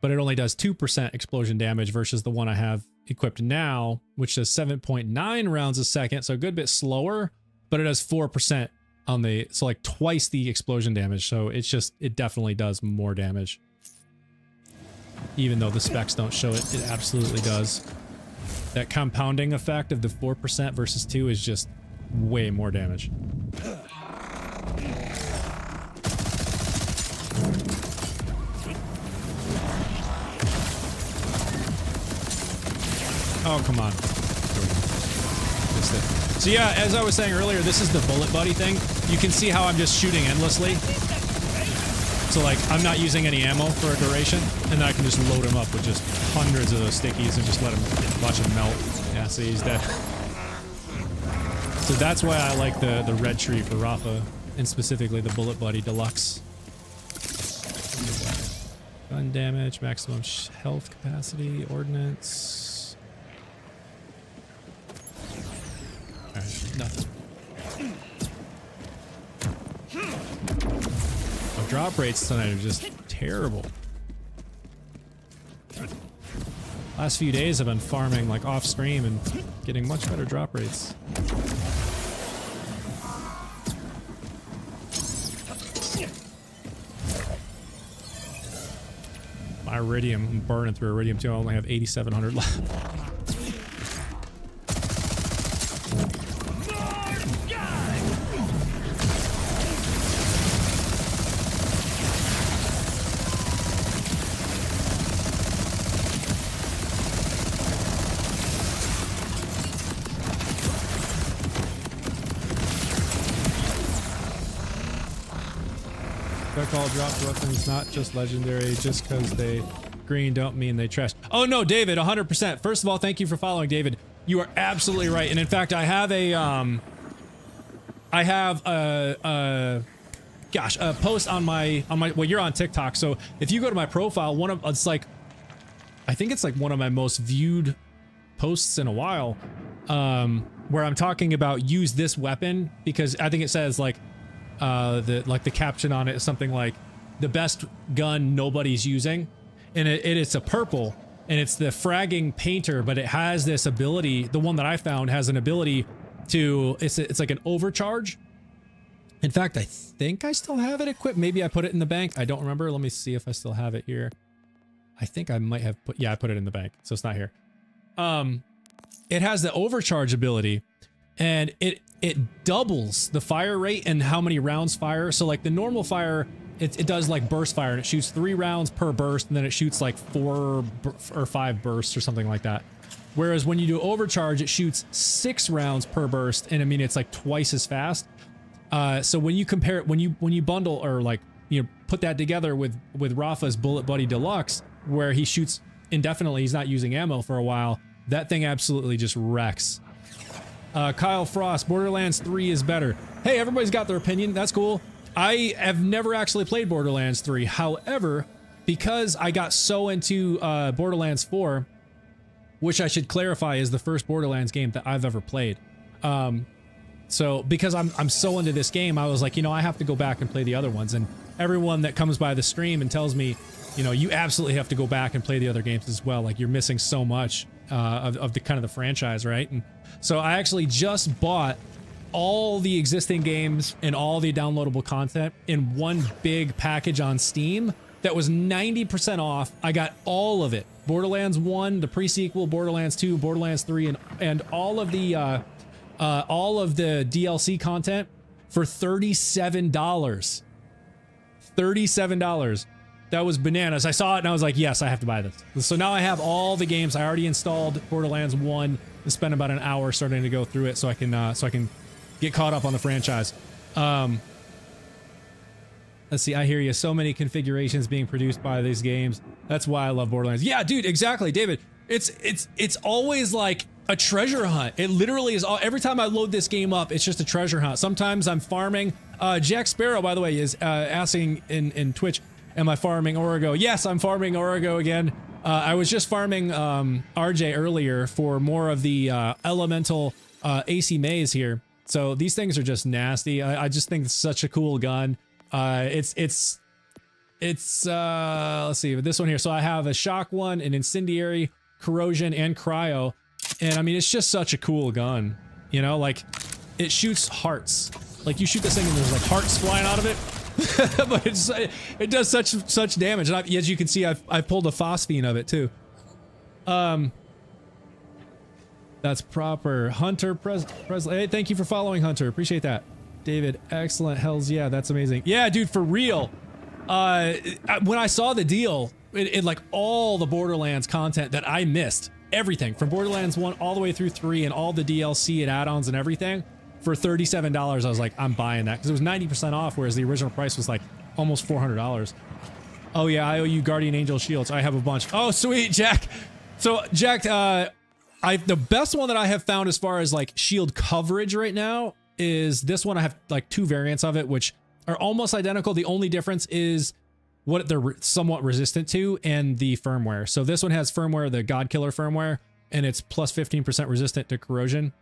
but it only does 2% explosion damage versus the one I have equipped now, which does 7.9 rounds a second, so a good bit slower, but it does 4% on the, so like twice the explosion damage, so it's just, it definitely does more damage. Even though the specs don't show it, it absolutely does. That compounding effect of the 4% versus 2 is just way more damage. Oh, come on. Missed it. So yeah, as I was saying earlier, this is the bullet buddy thing. You can see how I'm just shooting endlessly. So like, I'm not using any ammo for a duration, and then I can just load him up with just hundreds of those stickies and just let him, watch him melt. Yeah, see, he's dead. So that's why I like the red tree for Rafa, and specifically the Bullet Buddy Deluxe. Gun damage, maximum health capacity, ordnance. Alright, nothing. Oh, drop rates tonight are just terrible. Last few days I've been farming like off stream and getting much better drop rates. My iridium, I'm burning through iridium too. I only have 8,700 left. Call dropped weapons, not just legendary, just because they green don't mean they trash. Oh no, David, 100%. First of all, thank you for following, David. You are absolutely right. And in fact, I have a post on my well, you're on TikTok, so if you go to my profile, I think it's like one of my most viewed posts in a while, where I'm talking about use this weapon, because I think it says like the caption on it is something like the best gun nobody's using, and it's a purple, and it's the fragging painter, but it has this ability. The one that I found has an ability to, it's like an overcharge. In fact, I think I still have it equipped. Maybe I put it in the bank. I don't remember. Let me see if I still have it here. I think I might have put, yeah, I put it in the bank, so it's not here. It has the overcharge ability, and it doubles the fire rate and how many rounds fire. So like the normal fire, it does like burst fire, and it shoots 3 rounds per burst, and then it shoots like 4 or 5 bursts or something like that. Whereas when you do overcharge, it shoots 6 rounds per burst, and I mean it's like twice as fast. So when you compare it, when you bundle or like, you know, put that together with Rafa's Bullet Buddy Deluxe, where he shoots indefinitely, he's not using ammo for a while, that thing absolutely just wrecks. Kyle Frost, Borderlands 3 is better. Hey, everybody's got their opinion. That's cool. I have never actually played Borderlands 3. However, because I got so into Borderlands 4, which I should clarify is the first Borderlands game that I've ever played. So because I'm so into this game, I was like, you know, I have to go back and play the other ones. And everyone that comes by the stream and tells me, you know, you absolutely have to go back and play the other games as well. Like, you're missing so much of the kind of the franchise, right? And so I actually just bought all the existing games and all the downloadable content in one big package on Steam that was 90% off. I got all of it. Borderlands 1, the pre-sequel, Borderlands 2, Borderlands 3, and all of the DLC content for $37. $37. That was bananas. I saw it and I was like, yes, I have to buy this. So now I have all the games. I already installed Borderlands 1 and spent about an hour starting to go through it so I can get caught up on the franchise. Let's see, I hear you. So many configurations being produced by these games. That's why I love Borderlands. Yeah, dude, exactly, David. It's always like a treasure hunt. It literally is. Every time I load this game up, it's just a treasure hunt. Sometimes I'm farming. Jack Sparrow, by the way, is asking in Twitch, am I farming Origo? Yes, I'm farming Origo again. I was just farming RJ earlier for more of the elemental Acey maze here. So these things are just nasty. I just think it's such a cool gun. It's let's see, this one here. So I have a shock one, an incendiary, corrosion, and cryo. And I mean, it's just such a cool gun, you know, like it shoots hearts. Like you shoot this thing and there's like hearts flying out of it. But it does such damage. And as you can see, I've pulled a phosphine of it too. That's proper. Hunter Presley. Hey, thank you for following, Hunter. Appreciate that. David, excellent. Hells yeah, that's amazing. Yeah, dude, for real. When I saw the deal, it like all the Borderlands content that I missed, everything from Borderlands 1 all the way through 3 and all the DLC and add-ons and everything for $37, I was like, I'm buying that because it was 90% off, whereas the original price was like almost $400. Oh yeah, I owe you Guardian Angel shields. I have a bunch. Oh sweet, Jack. So Jack, the best one that I have found as far as like shield coverage right now is this one. I have like 2 variants of it, which are almost identical. The only difference is what they're somewhat resistant to, and the firmware. So this one has firmware, the God Killer firmware, and it's plus 15% resistant to corrosion.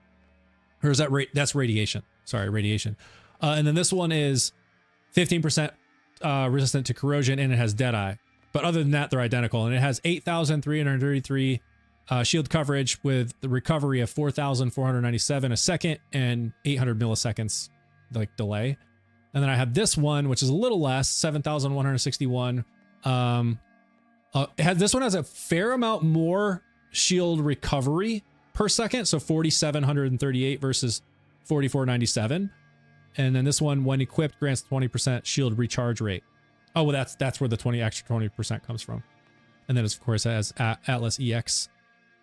Or is that that's radiation? Sorry, radiation. And then this one is 15% resistant to corrosion, and it has Deadeye. But other than that, they're identical. And it has 8,333 shield coverage with the recovery of 4,497 a second and 800 milliseconds like delay. And then I have this one, which is a little less, 7,161. This one has a fair amount more shield recovery per second, so 4,738 versus 4,497. And then this one, when equipped, grants 20% shield recharge rate. Oh, well, that's where the extra 20% comes from. And then, of course, it has Atlas EX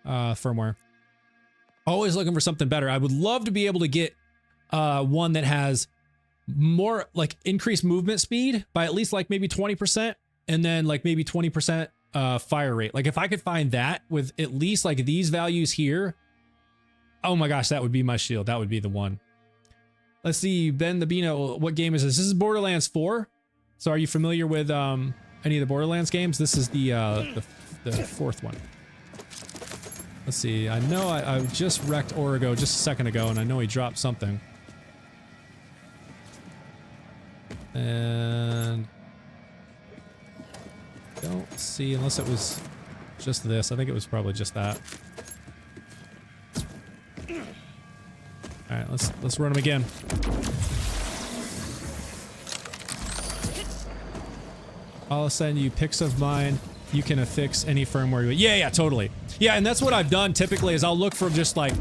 firmware. Always looking for something better. I would love to be able to get one that has more like increased movement speed by at least like maybe 20%, and then like maybe 20% fire rate. Like if I could find that with at least like these values here, oh my gosh, that would be my shield. That would be the one. Let's see, Ben the Beano, what game is this? This is Borderlands 4. So are you familiar with any of the Borderlands games? This is the fourth one. Let's see. I know I just wrecked Origo just a second ago, and I know he dropped something. And don't see, unless it was just this. I think it was probably just that. All right, let's run him again. I'll send you pics of mine. You can affix any firmware. Yeah, totally. Yeah, and that's what I've done typically is I'll look for just like,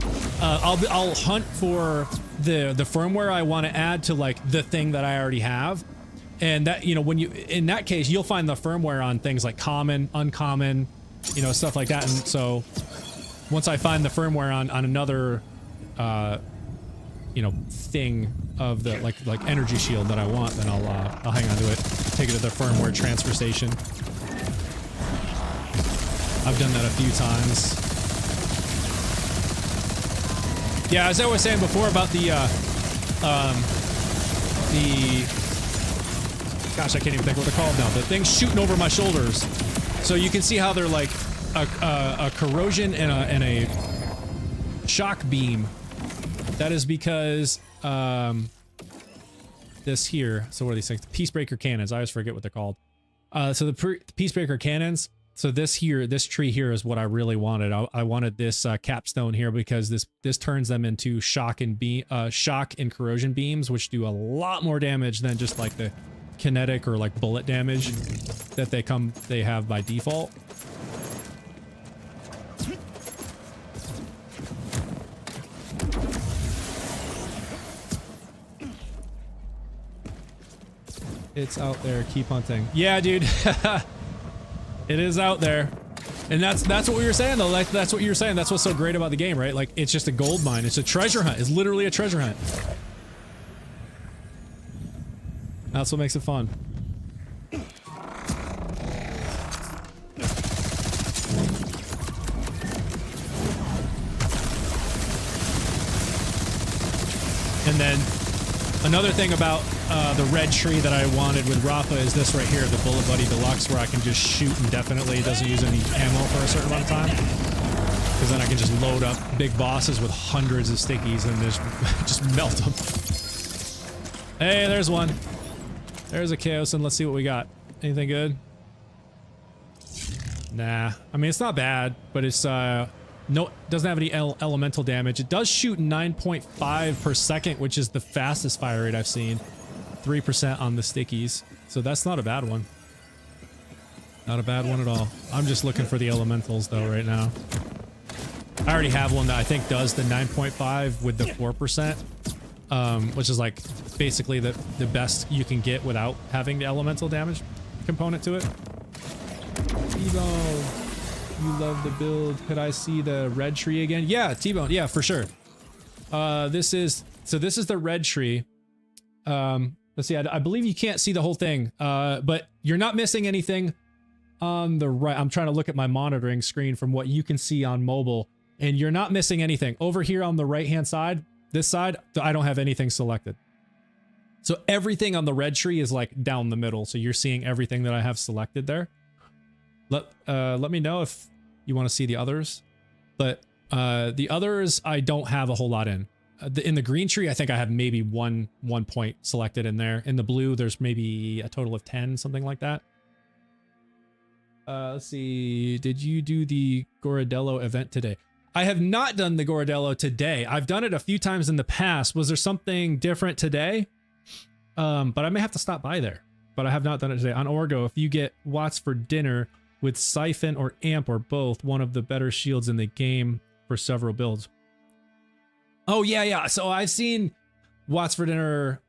I'll hunt for the firmware I want to add to like the thing that I already have. And that, you know, when you, in that case, you'll find the firmware on things like common, uncommon, you know, stuff like that. And so once I find the firmware on another, you know, thing of the like energy shield that I want, then I'll hang on to it, take it to the firmware transfer station. I've done that a few times. Yeah, as I was saying before about the gosh, I can't even think what they're called now. The things shooting over my shoulders. So you can see how they're like a corrosion and a shock beam. That is because this here. So what are these things? The Peacebreaker cannons. I always forget what they're called. So the Peacebreaker cannons. So this tree here is what I really wanted. I wanted this capstone here because this turns them into shock and corrosion beams, which do a lot more damage than just like the kinetic or like bullet damage that they have by default. It's out there. Keep hunting. Yeah, dude. It is out there. And that's what we were saying though. Like that's what you were saying. That's what's so great about the game, right? Like it's just a gold mine. It's a treasure hunt. It's literally a treasure hunt. That's what makes it fun. And then another thing about the red tree that I wanted with Rafa is this right here, the Bullet Buddy Deluxe, where I can just shoot indefinitely. It doesn't use any ammo for a certain amount of time. Because then I can just load up big bosses with hundreds of stickies and just melt them. Hey, there's one. There's a Kaoson. Let's see what we got. Anything good? Nah. I mean, it's not bad, but it's no, doesn't have any elemental damage. It does shoot 9.5 per second, which is the fastest fire rate I've seen. 3% on the stickies. So that's not a bad one. Not a bad one at all. I'm just looking for the elementals though right now. I already have one that I think does the 9.5 with the 4%. Which is like basically the best you can get without having the elemental damage component to it. T-Bone, you love the build. Could I see the red tree again? Yeah, T-Bone, yeah, for sure. This is the red tree. Let's see, I believe you can't see the whole thing, but you're not missing anything on the right. I'm trying to look at my monitoring screen from what you can see on mobile, and you're not missing anything. Over here on the right-hand side, this side, I don't have anything selected. So everything on the red tree is like down the middle. So you're seeing everything that I have selected there. Let me know if you want to see the others. But the others I don't have a whole lot in. In the green tree, I think I have maybe one point selected in there. In the blue, there's maybe a total of 10, something like that. Let's see. Did you do the Goradello event today? I have not done the Goradello today. I've done it a few times in the past. Was there something different today? But I may have to stop by there. But I have not done it today. On Orgo, if you get Watts for dinner with Siphon or Amp or both, one of the better shields in the game for several builds. Oh, yeah. So I've seen Watts for dinner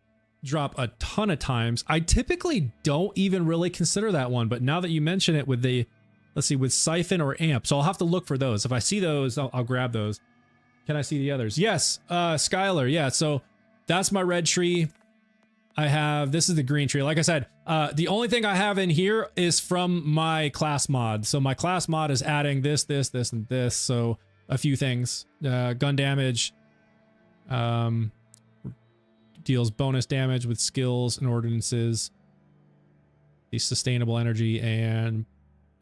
drop a ton of times. I typically don't even really consider that one, but now that you mention it with the, let's see, with Siphon or Amp, so I'll have to look for those. If I see those, I'll grab those. Can I see the others? Yes, Skylar, yeah, so that's my red tree. I have, this is the green tree. Like I said, the only thing I have in here is from my class mod. So my class mod is adding this, and this, so a few things. Gun damage, deals bonus damage with skills and ordinances, the sustainable energy, and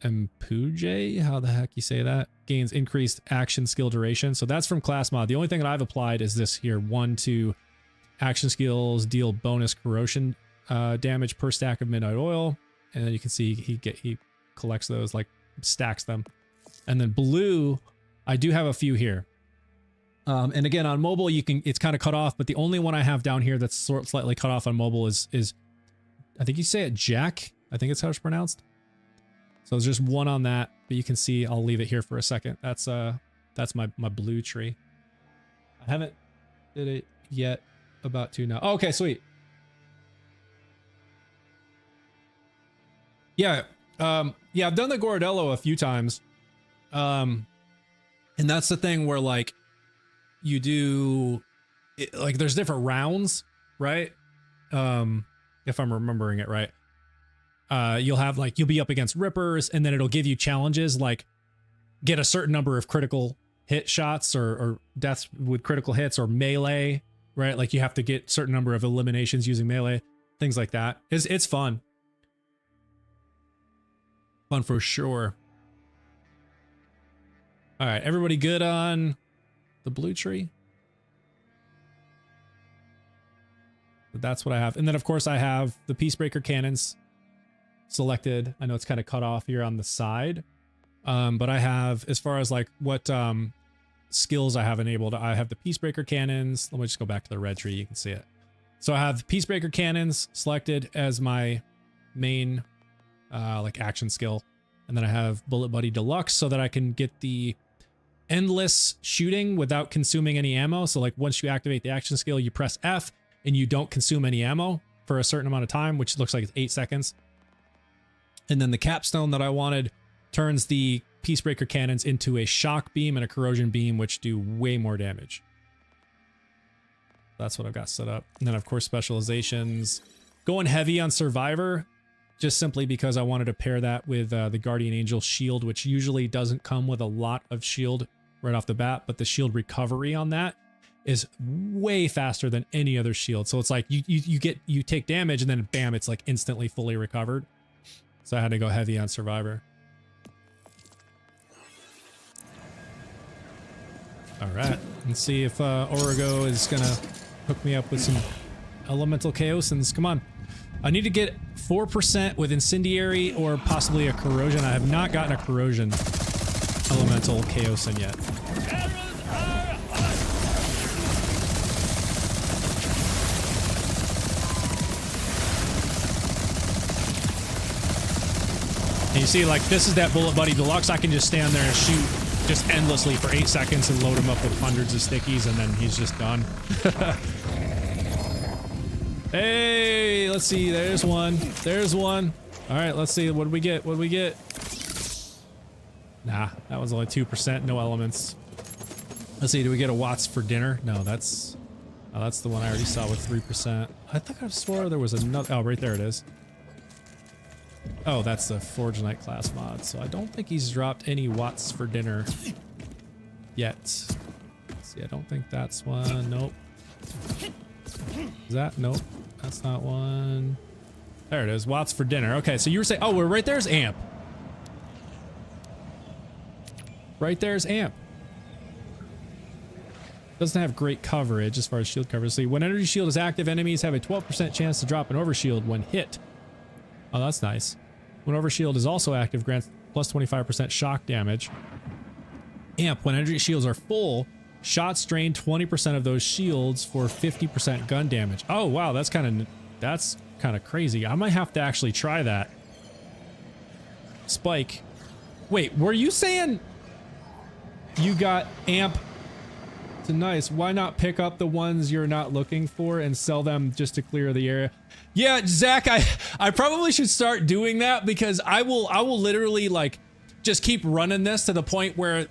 Mpuje, how the heck you say that, gains increased action skill duration. So that's from class mod. The only thing that I've applied is this here, 1 to action skills, deal bonus corrosion damage per stack of midnight oil, and then you can see he collects those, like stacks them. And then blue, I do have a few here. And again, on mobile, it's kind of cut off, but the only one I have down here that's slightly cut off on mobile is I think you say it Jack. I think it's how it's pronounced. So there's just one on that, but you can see, I'll leave it here for a second. That's my blue tree. I haven't did it yet, about to now. Oh, okay, sweet. Yeah. Yeah, I've done the Goradello a few times. And that's the thing where like, you do like there's different rounds, right? If I'm remembering it right. You'll have like, you'll be up against rippers, and then it'll give you challenges like get a certain number of critical hit shots or deaths with critical hits, or melee, right? Like you have to get certain number of eliminations using melee, things like that. It's fun. Fun for sure. All right, everybody good on the blue tree? That's what I have. And then of course I have the Peacebreaker cannons selected. I know it's kind of cut off here on the side. But I have, as far as like what skills I have enabled, I have the Peacebreaker cannons. Let me just go back to the red tree. You can see it. So I have Peacebreaker cannons selected as my main like action skill. And then I have Bullet Buddy Deluxe so that I can get the endless shooting without consuming any ammo. So like once you activate the action skill, you press F and you don't consume any ammo for a certain amount of time, which looks like it's 8 seconds. And then the capstone that I wanted turns the Peacebreaker cannons into a shock beam and a corrosion beam, which do way more damage. That's what I've got set up. And then of course specializations, going heavy on Survivor, just simply because I wanted to pair that with the Guardian Angel shield, which usually doesn't come with a lot of shield right off the bat, but the shield recovery on that is way faster than any other shield. So it's like you take damage and then bam, it's like instantly fully recovered. So I had to go heavy on Survivor. All right, let's see if Origo is gonna hook me up with some elemental Kaosons. Come on. I need to get 4% with incendiary or possibly a corrosion. I have not gotten a corrosion elemental Kaoson yet. And you see, like, this is that Bullet Buddy Deluxe. I can just stand there and shoot just endlessly for 8 seconds and load him up with hundreds of stickies, and then he's just done. Hey, let's see. There's one. There's one. All right, let's see. What do we get? What do we get? Nah, that was only 2%. No elements. Let's see. Do we get a Watts for dinner? No, that's... Oh, that's the one I already saw with 3%. I think I swore there was another... Oh, right there it is. Oh, that's the Forge Knight class mod. So I don't think he's dropped any Watts for dinner yet. Let's see, I don't think that's one. Nope. Is that? Nope. That's not one. There it is. Watts for dinner. Okay, so you were saying, oh, we're right there's amp. Right there's amp. Doesn't have great coverage as far as shield coverage. See, when energy shield is active, enemies have a 12% chance to drop an overshield when hit. Oh, that's nice. When overshield is also active, grants plus 25% shock damage. Amp, when energy shields are full, shots drain 20% of those shields for 50% gun damage. Oh, wow, that's kind of crazy. I might have to actually try that. Spike. Wait, were you saying you got amp? Nice. Why not pick up the ones you're not looking for and sell them just to clear the area? Yeah, Zach, I probably should start doing that because I will literally like just keep running this to the point where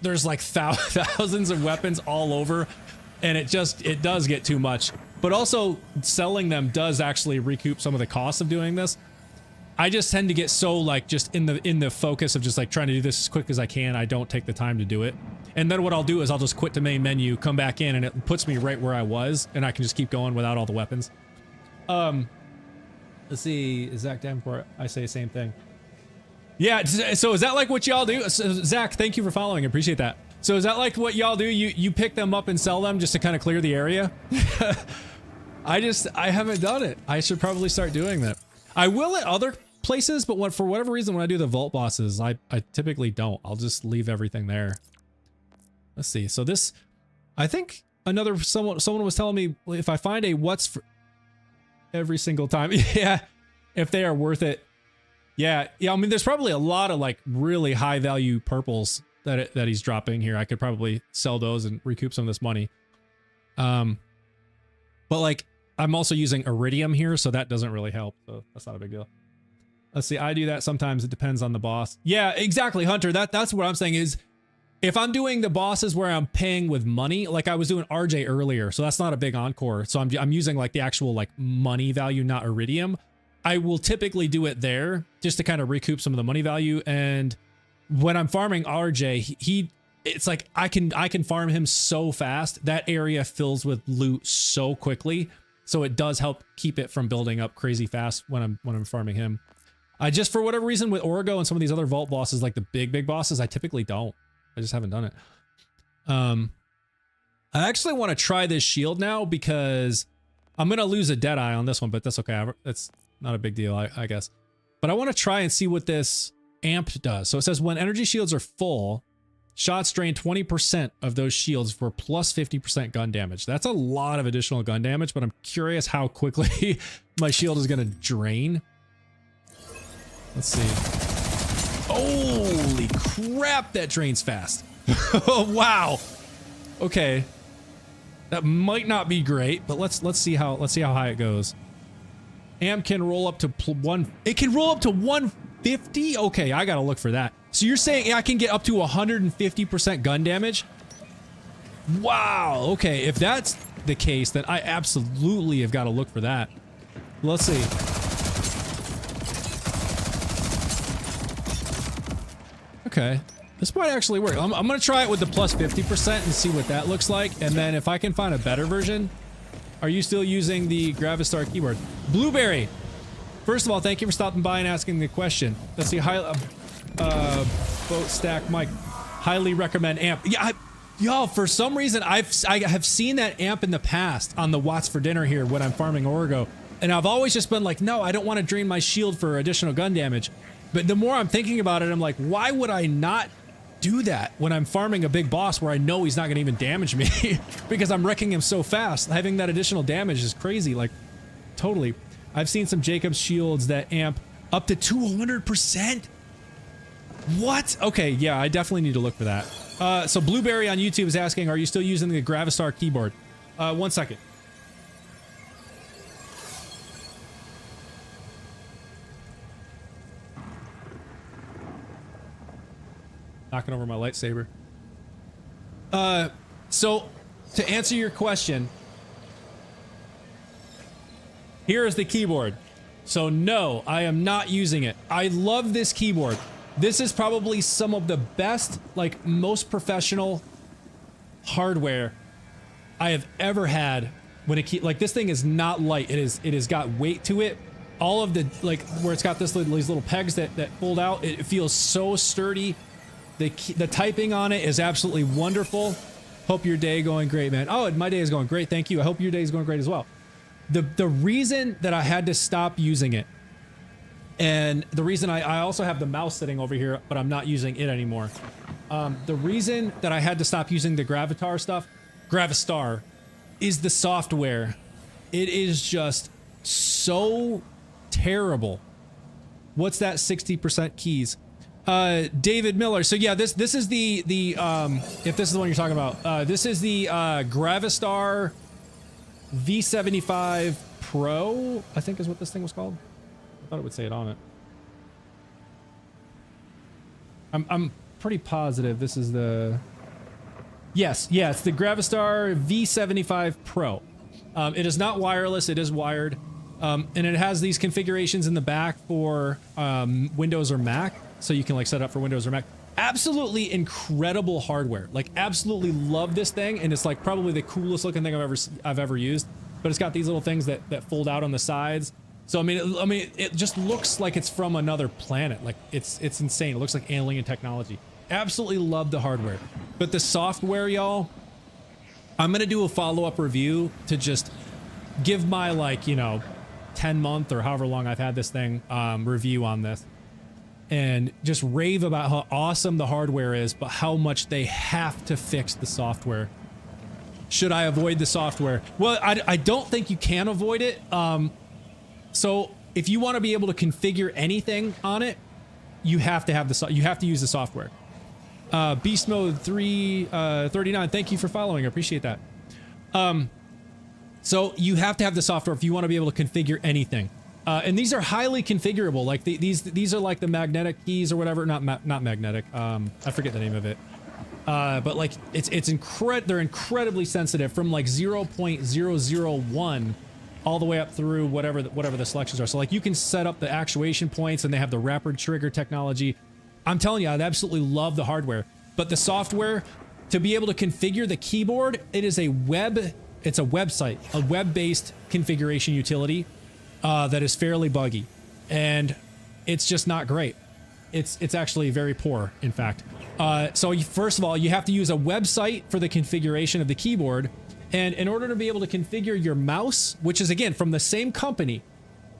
there's like thousands of weapons all over and it does get too much. But also selling them does actually recoup some of the costs of doing this. I just tend to get so like just in the focus of just like trying to do this as quick as I can. I don't take the time to do it. And then what I'll do is I'll just quit the main menu, come back in, and it puts me right where I was, and I can just keep going without all the weapons. Let's see, Zach Davenport, I say the same thing. Yeah, so is that like what y'all do? So, Zach, thank you for following, I appreciate that. So is that like what y'all do? You pick them up and sell them just to kind of clear the area? I haven't done it. I should probably start doing that. I will at other places, but for whatever reason, when I do the vault bosses, I typically don't. I'll just leave everything there. Let's see. So this, I think someone was telling me if I find a what's for every single time. Yeah. If they are worth it. Yeah. Yeah. I mean, there's probably a lot of like really high value purples that he's dropping here. I could probably sell those and recoup some of this money. But like I'm also using iridium here, so that doesn't really help. So that's not a big deal. Let's see. I do that sometimes. It depends on the boss. Yeah, exactly. Hunter. That's what I'm saying is, if I'm doing the bosses where I'm paying with money, like I was doing RJ earlier, so that's not a big encore. So I'm using like the actual like money value, not iridium. I will typically do it there just to kind of recoup some of the money value. And when I'm farming RJ, it's like I can farm him so fast. That area fills with loot so quickly. So it does help keep it from building up crazy fast when I'm farming him. I just, for whatever reason with Orgo and some of these other vault bosses, like the big bosses, I typically don't. I just haven't done it. I actually want to try this shield now because I'm going to lose a dead eye on this one, but that's okay. That's not a big deal, I guess. But I want to try and see what this amp does. So it says when energy shields are full, shots drain 20% of those shields for plus 50% gun damage. That's a lot of additional gun damage, but I'm curious how quickly my shield is going to drain. Let's see. Holy crap, that drains fast. Oh, wow. Okay. That might not be great, but let's see how high it goes. Amp can roll up to it can roll up to 150? Okay, I got to look for that. So you're saying I can get up to 150% gun damage? Wow. Okay, if that's the case, then I absolutely have got to look for that. Let's see. Okay, this might actually work. I'm gonna try it with the plus 50% and see what that looks like. And then if I can find a better version. Are you still using the Gravistar keyboard? Blueberry, first of all, thank you for stopping by and asking the question. Let's see, boat stack Mike, highly recommend amp. Yeah, yo, for some reason I have seen that amp in the past on the Watts for dinner here when I'm farming Orgo. And I've always just been like, no, I don't want to drain my shield for additional gun damage. But the more I'm thinking about it, I'm like, why would I not do that when I'm farming a big boss where I know he's not going to even damage me because I'm wrecking him so fast? Having that additional damage is crazy. Like, totally. I've seen some Jacob's shields that amp up to 200%. What? Okay, yeah, I definitely need to look for that. So Blueberry on YouTube is asking, are you still using the Gravistar keyboard? 1 second. Knocking over my lightsaber. So to answer your question, here is the keyboard. So no, I am not using it. I love this keyboard. This is probably some of the best, like most professional hardware I have ever had when it like this thing is not light. It has got weight to it. All of the like where it's got these little pegs that fold out. It feels so sturdy. The typing on it is absolutely wonderful. Hope your day going great, man. Oh, my day is going great. Thank you. I hope your day is going great as well. The reason that I had to stop using it, and the reason I also have the mouse sitting over here, but I'm not using it anymore. The reason that I had to stop using the Gravistar, is the software. It is just so terrible. What's that 60% keys? David Miller. So yeah, this is the if this is the one you're talking about, this is the Gravistar V75 Pro, I think is what this thing was called. I thought it would say it on it. I'm pretty positive this is the... Yes, it's the Gravistar V75 Pro. It is not wireless, it is wired. And it has these configurations in the back for Windows or Mac, so you can like set it up for Windows or Mac. Absolutely incredible hardware. Like absolutely love this thing, and it's like probably the coolest looking thing I've ever used. But it's got these little things that fold out on the sides. So I mean, it just looks like it's from another planet. Like it's insane. It looks like alien technology. Absolutely love the hardware, but the software, y'all. I'm gonna do a follow-up review to just give my 10-month or however long I've had this thing review on this, and just rave about how awesome the hardware is, but how much they have to fix the software. Should I avoid the software? Well, I don't think you can avoid it. So if you want to be able to configure anything on it, you have to have you have to use the software. Beast Mode 339, thank you for following. I appreciate that. So you have to have the software if you want to be able to configure anything. And these are highly configurable. Like these are like the magnetic keys or whatever. Not magnetic. I forget the name of it. But like they're incredibly sensitive from like 0.001 all the way up through whatever the selections are. So like you can set up the actuation points, and they have the rapid trigger technology. I'm telling you, I'd absolutely love the hardware, but the software to be able to configure the keyboard, it's a website, a web-based configuration utility that is fairly buggy, and it's just not great. It's actually very poor, in fact. So first of all, you have to use a website for the configuration of the keyboard, and in order to be able to configure your mouse, which is again from the same company,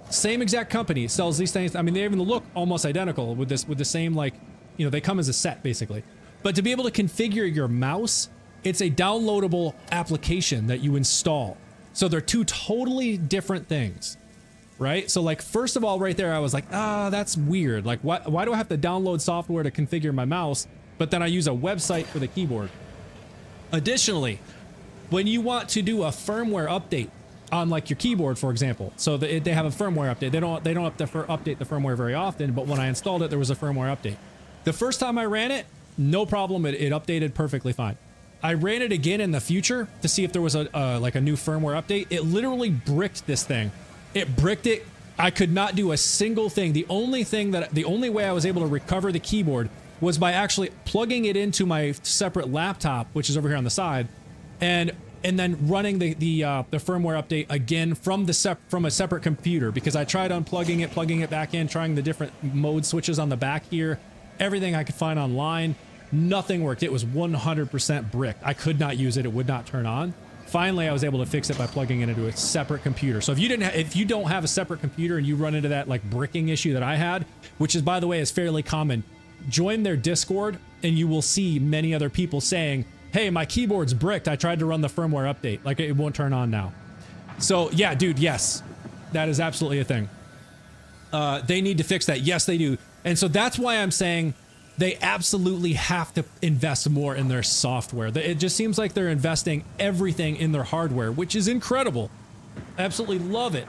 same exact company sells these things. I mean, they even look almost identical with the same, like, they come as a set basically. But to be able to configure your mouse, it's a downloadable application that you install. So they're two totally different things, right? So like, first of all, right there, I was like, that's weird. Like, why do I have to download software to configure my mouse, but then I use a website for the keyboard? Additionally, when you want to do a firmware update on like your keyboard, for example, so they have a firmware update. They don't update the firmware very often, but when I installed it, there was a firmware update. The first time I ran it, no problem. It updated perfectly fine. I ran it again in the future to see if there was a new firmware update. It literally bricked this thing. It bricked it. I could not do a single thing. The only way I was able to recover the keyboard was by actually plugging it into my separate laptop, which is over here on the side, and then running the firmware update again from a separate computer, because I tried unplugging it, plugging it back in, trying the different mode switches on the back here, everything I could find online, nothing worked. It was 100% bricked. I could not use it. It would not turn on. Finally, I was able to fix it by plugging it into a separate computer. So if you don't have a separate computer and you run into that like bricking issue that I had, which is, by the way, is fairly common, join their Discord and you will see many other people saying, hey, my keyboard's bricked. I tried to run the firmware update. Like, it won't turn on now. So yeah, dude, yes, that is absolutely a thing. They need to fix that. Yes, they do. And so that's why I'm saying they absolutely have to invest more in their software. It just seems like they're investing everything in their hardware, which is incredible. Absolutely love it.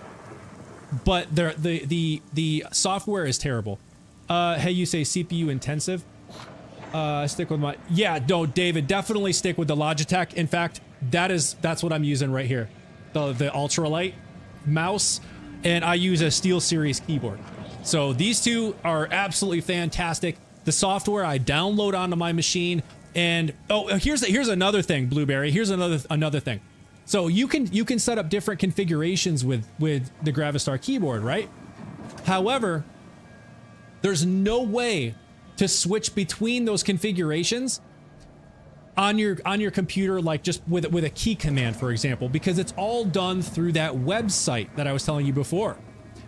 But the software is terrible. Hey, you say CPU intensive? Stick with my... Yeah, no, David, definitely stick with the Logitech. In fact, that's what I'm using right here. The ultralight mouse, and I use a SteelSeries keyboard. So these two are absolutely fantastic. The software I download onto my machine, and here's another thing, Blueberry. Here's another thing. So you can set up different configurations with the Gravistar keyboard, right? However, there's no way to switch between those configurations on your computer, like just with a key command, for example, because it's all done through that website that I was telling you before.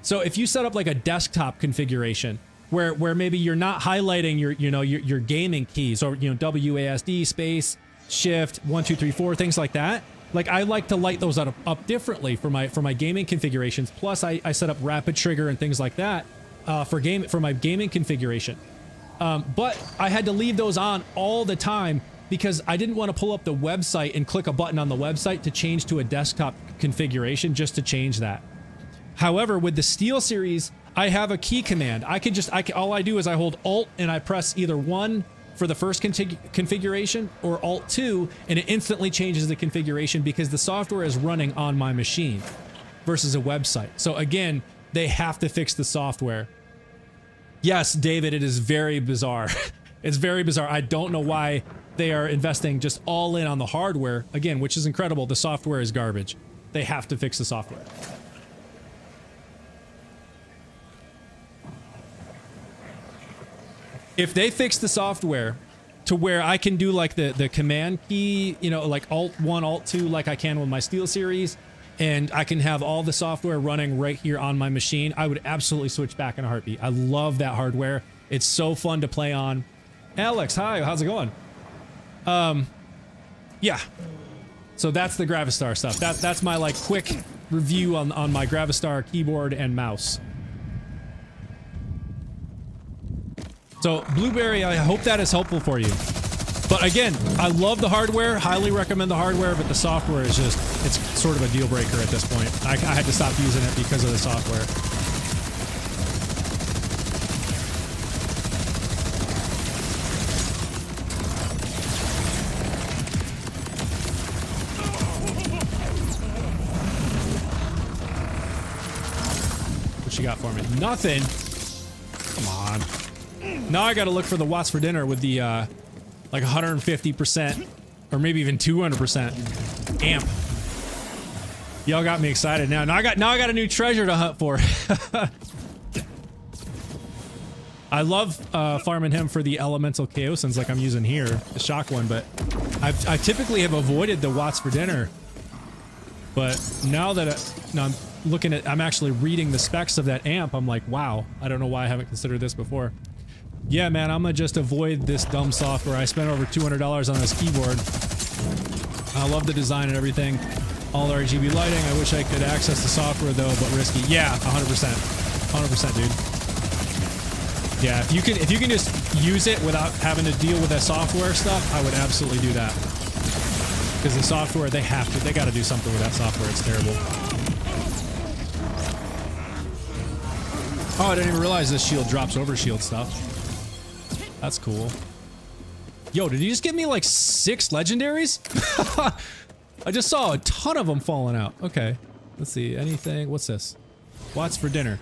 So if you set up like a desktop configuration where maybe you're not highlighting your gaming keys, or WASD space shift 1 2 3 4 things like that. Like I like to light those up differently for my gaming configurations. Plus I set up rapid trigger and things like that for my gaming configuration. But I had to leave those on all the time because I didn't want to pull up the website and click a button on the website to change to a desktop configuration just to change that. However, with the Steel series, I have a key command. All I do is I hold Alt and I press either 1 for the first configuration or Alt 2, and it instantly changes the configuration because the software is running on my machine versus a website. So again, they have to fix the software. Yes, David, it is very bizarre. It's very bizarre. I don't know why they are investing just all in on the hardware, again, which is incredible. The software is garbage. They have to fix the software. If they fix the software to where I can do like the command key, like Alt 1, Alt 2, like I can with my Steel series, and I can have all the software running right here on my machine, I would absolutely switch back in a heartbeat. I love that hardware. It's so fun to play on. Alex, hi, how's it going? Yeah. So that's the Gravistar stuff. That's my like quick review on my Gravistar keyboard and mouse. So Blueberry, I hope that is helpful for you. But again, I love the hardware, highly recommend the hardware, but the software is just, it's sort of a deal breaker at this point. I had to stop using it because of the software. What you got for me? Nothing. Come on. Now I gotta look for the watts for dinner with the like 150% or maybe even 200% amp. Y'all got me excited now. Now I got a new treasure to hunt for. I love farming him for the elemental Kaosons like I'm using here, the shock one, but I typically have avoided the watts for dinner. But now that I'm actually reading the specs of that amp, I'm like, wow, I don't know why I haven't considered this before. Yeah, man, I'm gonna just avoid this dumb software. I spent over $200 on this keyboard. I love the design and everything. All RGB lighting. I wish I could access the software though, but risky. Yeah, 100%. 100%, dude. Yeah, if you can just use it without having to deal with that software stuff, I would absolutely do that. Because the software, they gotta do something with that software. It's terrible. Oh, I didn't even realize this shield drops over shield stuff. That's cool. Yo, did you just give me like 6 legendaries? I just saw a ton of them falling out. Okay. Let's see. Anything? What's this? Watts for dinner.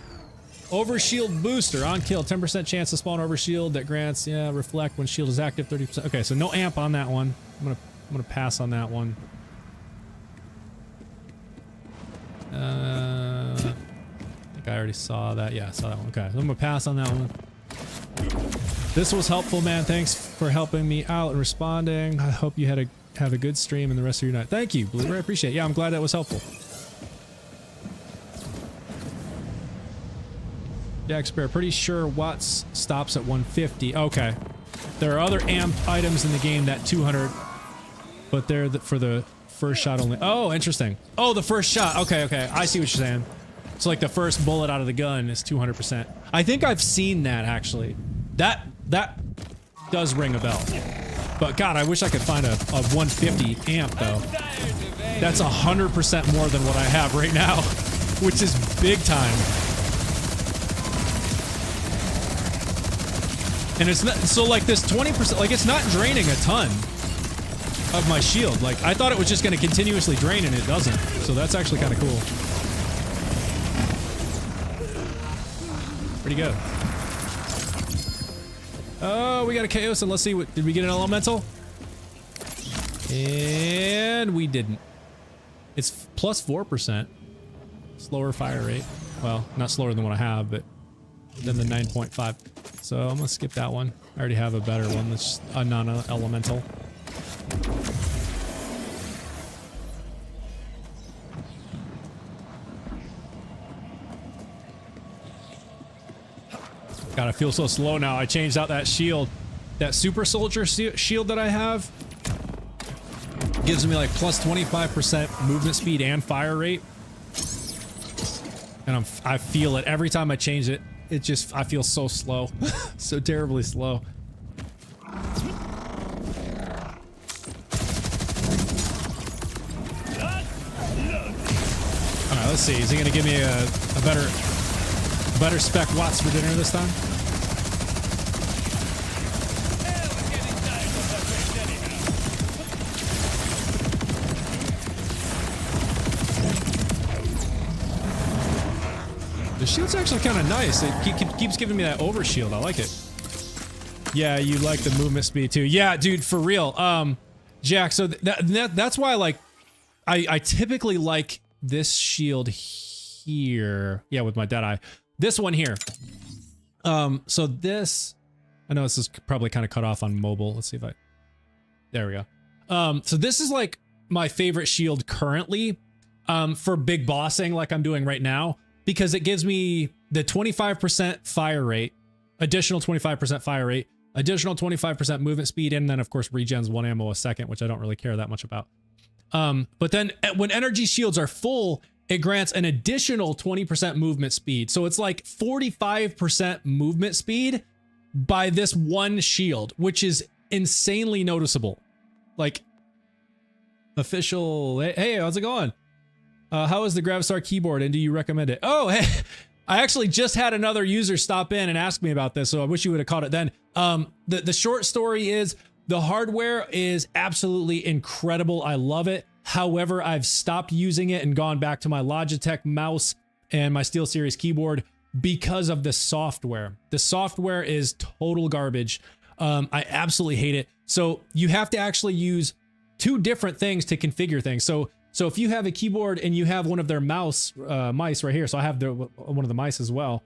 Overshield booster. On kill. 10% chance to spawn overshield that grants, reflect when shield is active. 30%. Okay, so no amp on that one. I'm gonna pass on that one. I think I already saw that. Yeah, I saw that one. Okay, so I'm gonna pass on that one. This was helpful, man. Thanks for helping me out and responding. I hope you have a good stream and the rest of your night. Thank you, Blue. I appreciate it. Yeah, I'm glad that was helpful. Jack Spare, pretty sure watts stops at 150. Okay. There are other amp items in the game that 200, but they're for the first shot only. Oh, interesting. Oh, the first shot. Okay, okay. I see what you're saying. So like the first bullet out of the gun is 200%. I think I've seen that actually. That does ring a bell. But God, I wish I could find a 150 amp though. That's 100% more than what I have right now, which is big time. And it's not, so like this 20%, like it's not draining a ton of my shield. Like I thought it was just going to continuously drain and it doesn't. So that's actually kind of cool. Pretty good. Oh, we got a Kaoson. Let's see what, did we get an elemental? And we didn't. It's plus 4%. Slower fire rate. Well, not slower than what I have, but than the 9.5. So I'm gonna skip that one. I already have a better one that's a non-elemental. God, I feel so slow now. I changed out that shield. That super soldier shield that I have gives me like plus 25% movement speed and fire rate. And I feel it every time I change it. It just, I feel so slow. So terribly slow. Alright, let's see. Is he gonna give me a better spec watts for dinner this time? The shield's actually kind of nice. It keeps giving me that overshield. I like it. Yeah, you like the movement speed too. Yeah, dude, for real. Jack, so that's why, like, I typically like this shield here. Yeah, with my Deadeye. This one here. So this, I know this is probably kind of cut off on mobile. Let's see if there we go. So this is like my favorite shield currently, for big bossing like I'm doing right now, because it gives me the 25% fire rate, additional 25% fire rate, additional 25% movement speed, and then of course regens 1 ammo a second, which I don't really care that much about. But then when energy shields are full, it grants an additional 20% movement speed. So it's like 45% movement speed by this one shield, which is insanely noticeable. Like, official, hey, how's it going? How is the Gravistar keyboard and do you recommend it? Oh, hey, I actually just had another user stop in and ask me about this, so I wish you would have caught it then. The short story is the hardware is absolutely incredible. I love it. However, I've stopped using it and gone back to my Logitech mouse and my SteelSeries keyboard because of the software. The software is total garbage. I absolutely hate it. So you have to actually use two different things to configure things. So if you have a keyboard and you have one of their mice right here, so I have one of the mice as well.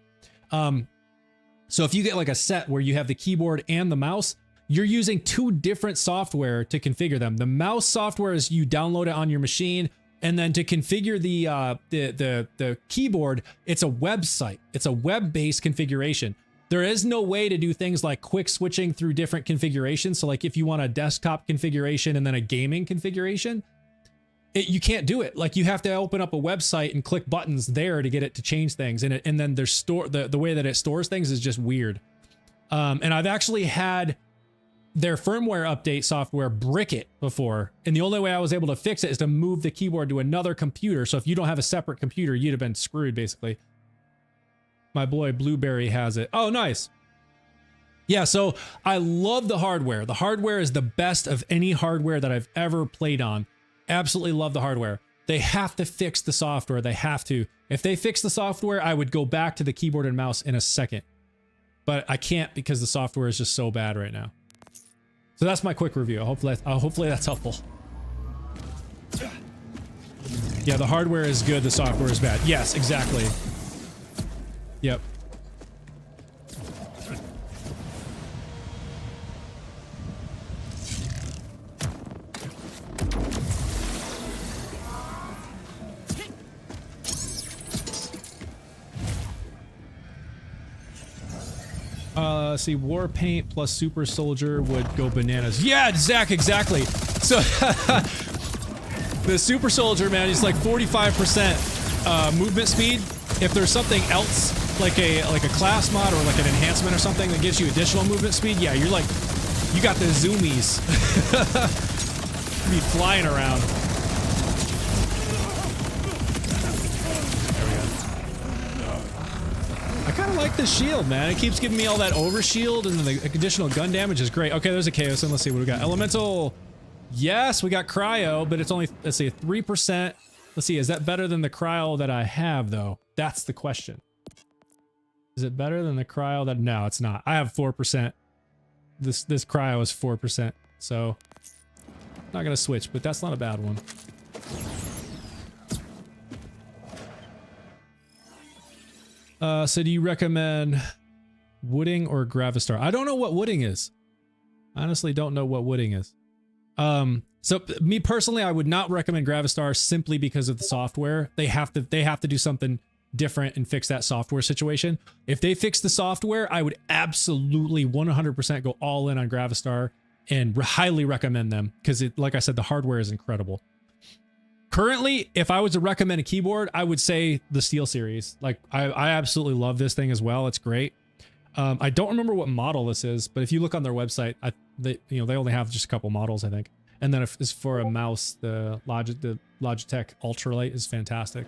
So if you get like a set where you have the keyboard and the mouse, you're using two different software to configure them. The mouse software is you download it on your machine, and then to configure the keyboard, it's a website. It's a web-based configuration. There is no way to do things like quick switching through different configurations. So like if you want a desktop configuration and then a gaming configuration, you can't do it. Like you have to open up a website and click buttons there to get it to change things. And then there's the way that it stores things is just weird. And I've actually had their firmware update software brick it before. And the only way I was able to fix it is to move the keyboard to another computer. So if you don't have a separate computer, you'd have been screwed basically. My boy Blueberry has it. Oh, nice. Yeah, so I love the hardware. The hardware is the best of any hardware that I've ever played on. Absolutely love the hardware. They have to fix the software. They have to. If they fix the software, I would go back to the keyboard and mouse in a second. But I can't because the software is just so bad right now. So that's my quick review. Hopefully that's helpful. Yeah, the hardware is good. The software is bad. Yes, exactly. Yep. Let's see, war paint plus super soldier would go bananas. Yeah, Zach, exactly. So the super soldier, man, is like 45% movement speed. If there's something else, like a class mod or like an enhancement or something that gives you additional movement speed, yeah, you're like, you got the zoomies. Be flying around. I kind of like this shield, man. It keeps giving me all that overshield, and then the additional gun damage is great. Okay, there's a Kaoson. Let's see what we got. Elemental. Yes, we got cryo, but it's only, let's see, 3%. Let's see, is that better than the cryo that I have, though? That's the question. Is it better than the cryo that... No, it's not. I have 4%. This cryo is 4%, so... Not gonna switch, but that's not a bad one. So do you recommend wooding or Gravistar? I don't know what wooding is. I honestly don't know what wooding is. So me personally, I would not recommend Gravistar simply because of the software. They have to do something different and fix that software situation. If they fix the software, I would absolutely 100% go all in on Gravistar and highly recommend them because like I said, the hardware is incredible. Currently, if I was to recommend a keyboard, I would say the Steel series. Like I absolutely love this thing as well. It's great. I don't remember what model this is, but if you look on their website, they only have just a couple models, I think. And then if it's for a mouse, the Logitech Ultralight is fantastic.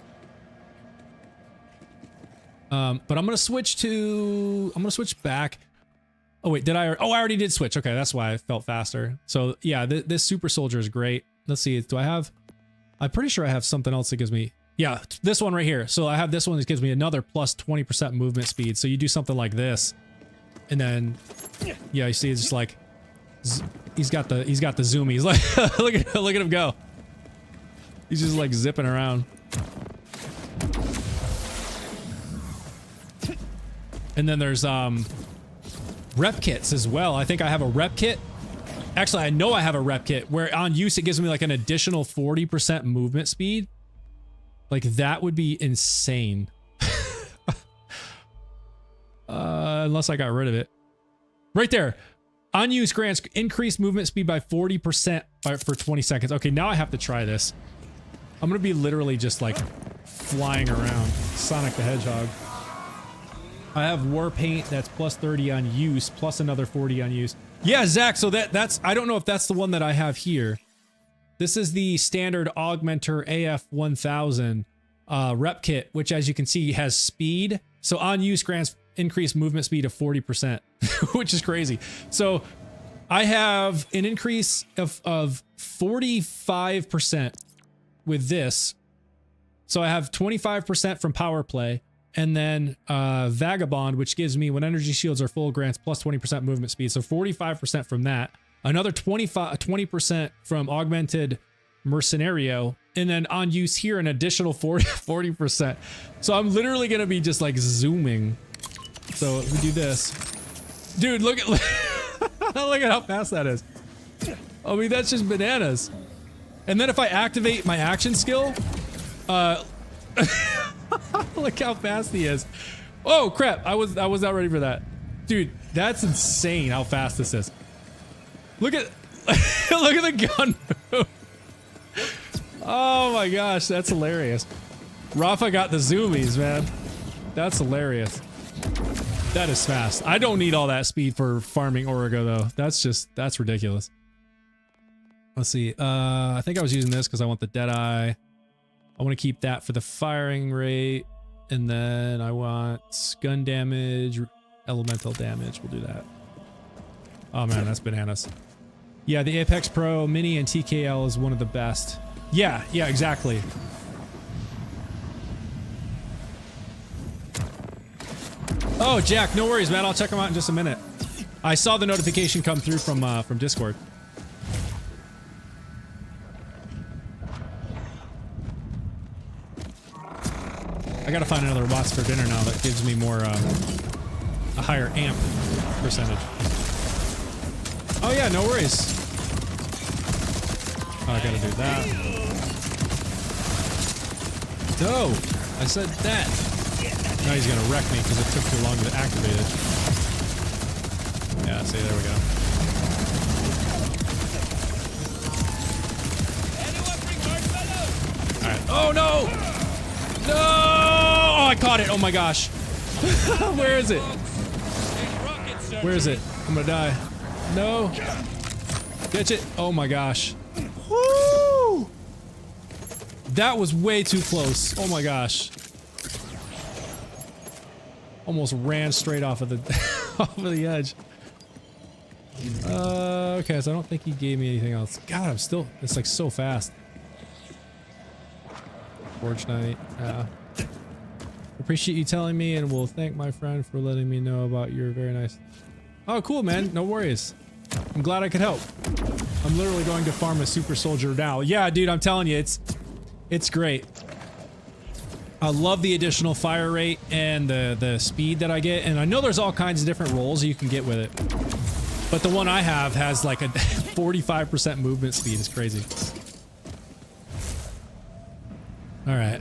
But I'm gonna switch back. Oh wait, I already did switch. Okay, that's why I felt faster. So yeah, this Super Soldier is great. Let's see, I'm pretty sure I have something else that gives me, yeah, this one right here. So I have this one that gives me another plus 20% movement speed. So you do something like this, and then, yeah, you see it's just like, he's got the zoomies. Like, look at him go. He's just like zipping around. And then there's rep kits as well. I think I have a rep kit. Actually, I know I have a rep kit where on use it gives me like an additional 40% movement speed. Like that would be insane. Unless I got rid of it. Right there. On use grants increased movement speed by 40% for 20 seconds. Okay, now I have to try this. I'm gonna be literally just like flying around. Sonic the Hedgehog. I have war paint that's plus 30 on use, plus another 40 on use. Yeah, Zach, so that's I don't know if that's the one that I have here. This is the standard Augmenter AF1000 rep kit, which as you can see has speed. So on use grants increased movement speed of 40%, which is crazy. So I have an increase of 45% with this. So I have 25% from power play. And then Vagabond, which gives me when energy shields are full, grants plus 20% movement speed. So 45% from that. Another 20% from Augmented Mercenario. And then on use here, an additional 40%. So I'm literally going to be just like zooming. So we do this. Dude, look at look at how fast that is. I mean, that's just bananas. And then if I activate my action skill, look how fast he is. Oh crap, I was not ready for that. Dude, that's insane how fast this is. Look at look at the gun move. Oh my gosh, that's hilarious. Rafa got the zoomies, man. That's hilarious. That is fast. I don't need all that speed for farming Origo though. That's ridiculous. Let's see. I think I was using this because I want the Deadeye. I want to keep that for the firing rate. And then I want gun damage, elemental damage. We'll do that. Oh man, that's bananas. Yeah, the Apex Pro Mini and TKL is one of the best. Yeah, exactly. Oh, Jack, no worries, man. I'll check them out in just a minute. I saw the notification come through from Discord. I gotta find another Watts for dinner now that gives me more, a higher amp percentage. Oh yeah, no worries. Oh, I gotta do that. No! I said that! Now he's gonna wreck me because it took too long to activate it. Yeah, see, there we go. Alright. Oh no! No! Oh, I caught it! Oh my gosh. Where is it? Where is it? I'm gonna die. No! Catch it! Oh my gosh. Woo! That was way too close. Oh my gosh. Almost ran straight off of the off of the edge. Okay, so I don't think he gave me anything else. God, it's like so fast. Forge Knight, yeah. Appreciate you telling me and will thank my friend for letting me know about your very nice. Oh, cool, man. No worries. I'm glad I could help. I'm literally going to farm a super soldier now. Yeah, dude, I'm telling you, it's great. I love the additional fire rate and the speed that I get. And I know there's all kinds of different rolls you can get with it. But the one I have has like a 45% movement speed. It's crazy. All right.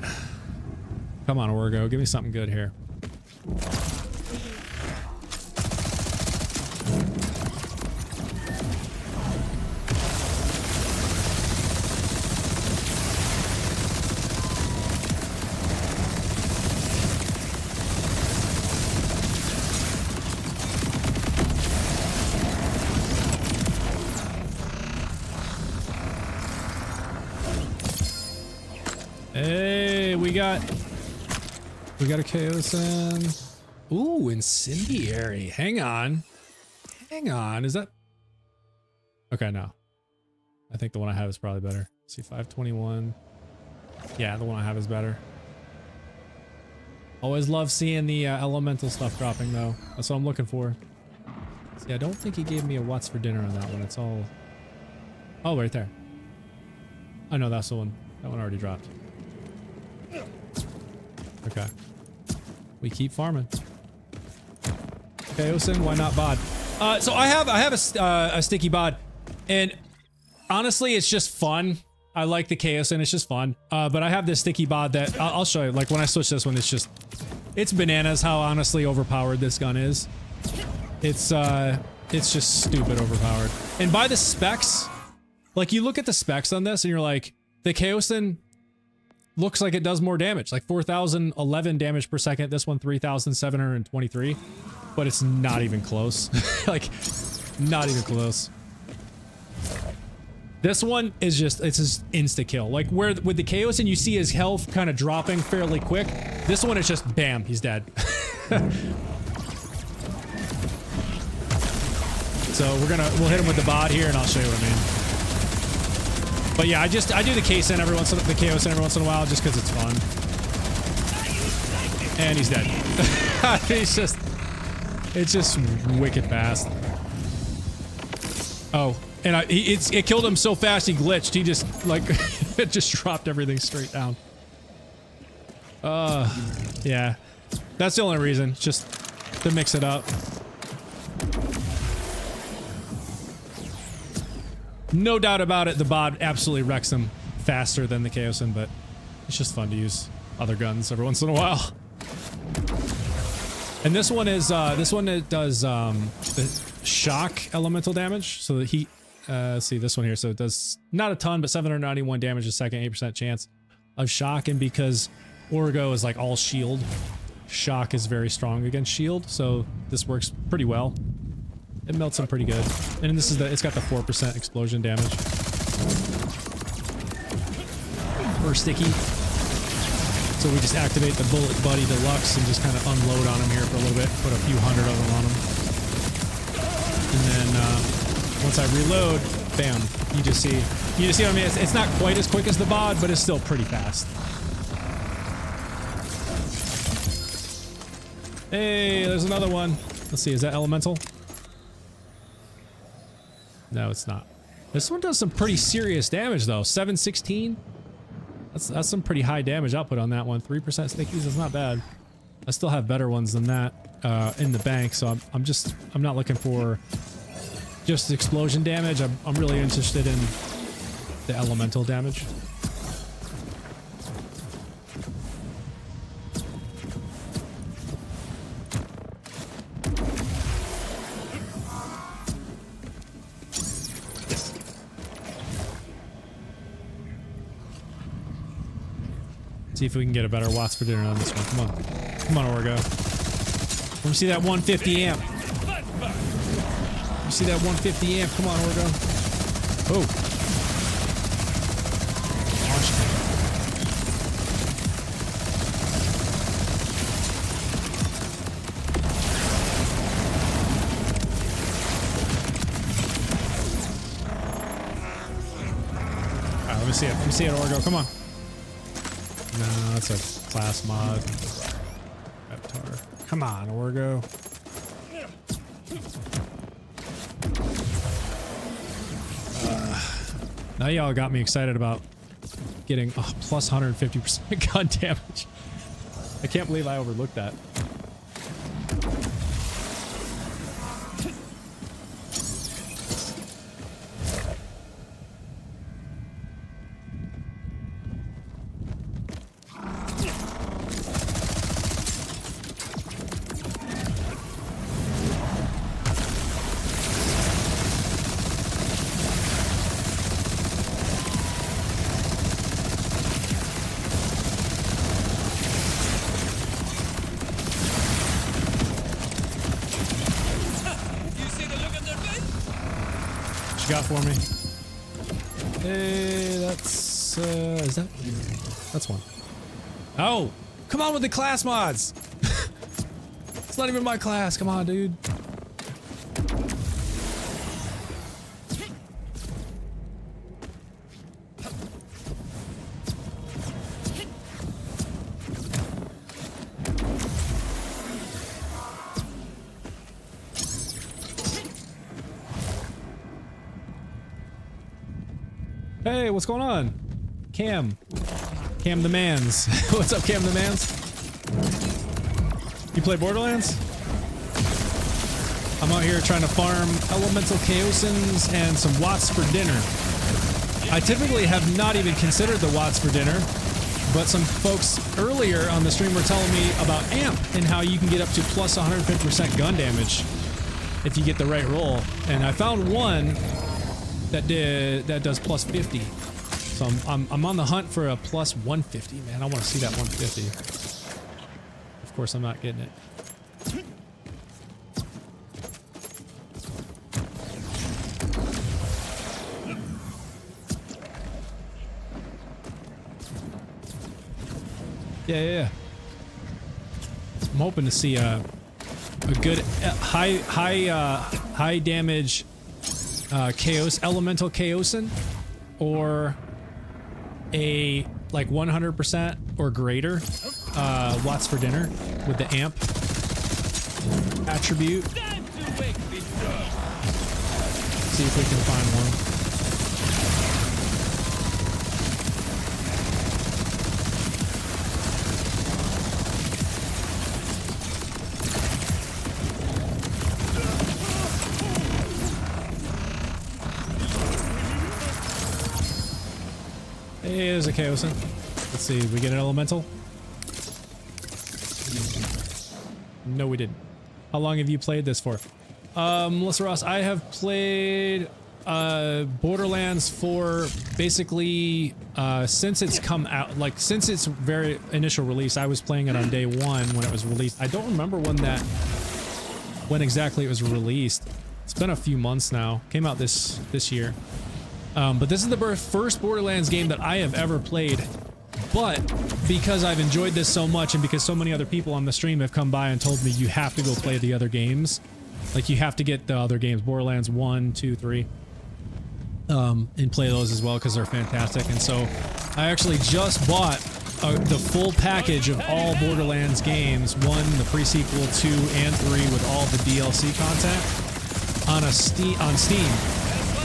Come on, Orgo. Give me something good here. Hey, we got a Kaoson. Ooh, incendiary. Hang on. Hang on. Is that okay? No, I think the one I have is probably better. Let's see, 521. Yeah, the one I have is better. Always love seeing the elemental stuff dropping though. That's what I'm looking for. See, I don't think he gave me a what's for dinner on that one. It's all, oh, right there. I know that's the one. That one already dropped. Okay. We keep farming. Kaoson, why not bod? So I have a sticky bod, and honestly, it's just fun. I like the Kaoson, it's just fun. But I have this sticky bod that I'll show you. Like when I switch this one, it's bananas how honestly overpowered this gun is. It's just stupid overpowered. And by the specs, like you look at the specs on this, and you're like, the Kaoson looks like it does more damage, like 4,011 damage per second. This one 3,723, but it's not even close. Like, not even close. This one is just, it's just insta kill. Like where with the Kaoson you see his health kind of dropping fairly quick. This one is just bam, he's dead. So we'll hit him with the bod here, and I'll show you what I mean. But yeah, I do the Kaoson every once in a while just because it's fun. And he's dead. It's just wicked fast. Oh, and it killed him so fast he glitched. He just like it just dropped everything straight down. Yeah, that's the only reason, just to mix it up. No doubt about it, the bod absolutely wrecks them faster than the Kaoson, but it's just fun to use other guns every once in a while. And this one is it does the shock elemental damage. So the heat, see this one here. So it does not a ton, but 791 damage a second, 8% chance of shock. And because Orgo is like all shield, shock is very strong against shield. So this works pretty well. It melts him pretty good. And this is it's got the 4% explosion damage. Or sticky. So we just activate the Bullet Buddy Deluxe and just kind of unload on him here for a little bit. Put a few hundred of them on him. And then once I reload, bam, you just see what I mean? It's not quite as quick as the bod, but it's still pretty fast. Hey, there's another one. Let's see, is that elemental? No, it's not. This one does some pretty serious damage though. 716. That's some pretty high damage output on that one. 3% stickies is not bad. I still have better ones than that in the bank, so I'm not looking for just explosion damage. I'm really interested in the elemental damage. See if we can get a better watts for dinner on this one. Come on. Come on, Orgo. Let me see that 150 amp. Let me see that 150 amp. Come on, Orgo. Oh. Launch it. Alright, let me see it. Let me see it, Orgo. Come on. No, that's a class mod. Reptar. Come on, Orgo. Now y'all got me excited about getting plus 150% gun damage. I can't believe I overlooked that. Got for me. Hey, that's is that's one. Oh, come on with the class mods. It's not even my class. Come on, dude. Hey, what's going on? Cam the mans. What's up, Cam the mans? You play Borderlands? I'm out here trying to farm elemental Kaosons and some watts for dinner. I typically have not even considered the watts for dinner, but some folks earlier on the stream were telling me about AMP and how you can get up to plus 150% gun damage if you get the right roll. And I found one that does plus 50. So I'm on the hunt for a plus 150, man. I want to see that 150. Of course, I'm not getting it. Yeah. I'm hoping to see a good high damage elemental Kaoson, or a like 100% or greater watts for dinner with the amp attribute. See if we can find one. Hey, there's a Kaoson. Let's see, we get an elemental? No, we didn't. How long have you played this for? Melissa Ross, I have played Borderlands for basically since it's come out, like since its very initial release. I was playing it on day one when it was released. I don't remember when exactly it was released. It's been a few months now. Came out this year. But this is the first Borderlands game that I have ever played. But because I've enjoyed this so much, and because so many other people on the stream have come by and told me you have to go play the other games, like you have to get the other games, Borderlands 1, 2, 3, and play those as well because they're fantastic. And so I actually just bought the full package of all Borderlands games, 1, the pre-sequel, 2, and 3 with all the DLC content on Steam.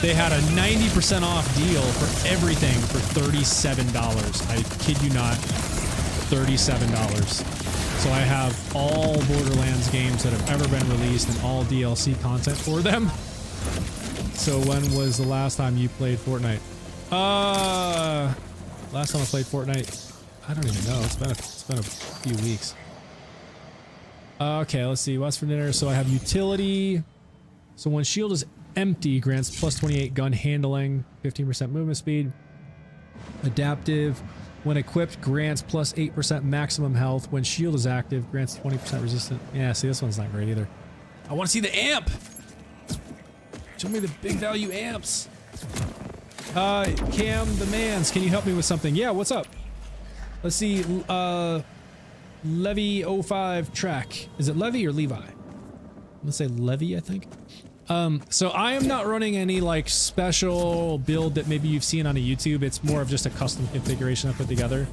They had a 90% off deal for everything for $37. I kid you not, $37. So I have all Borderlands games that have ever been released and all DLC content for them. So when was the last time you played Fortnite? Last time I played Fortnite, I don't even know. It's been a few weeks. Okay, let's see. What's for dinner? So I have utility. So when shield is empty, grants plus 28 gun handling, 15% movement speed. Adaptive, when equipped, grants plus 8% maximum health. When shield is active, grants 20% resistant. Yeah, see, this one's not great either. I want to see the amp. Show me the big value amps. Cam the mans, can you help me with something? Yeah, what's up? Let's see. Levy 05 track. Is it Levy or Levi? I'm gonna say Levy, I think. So I am not running any like special build that maybe you've seen on a YouTube. It's more of just a custom configuration I put together.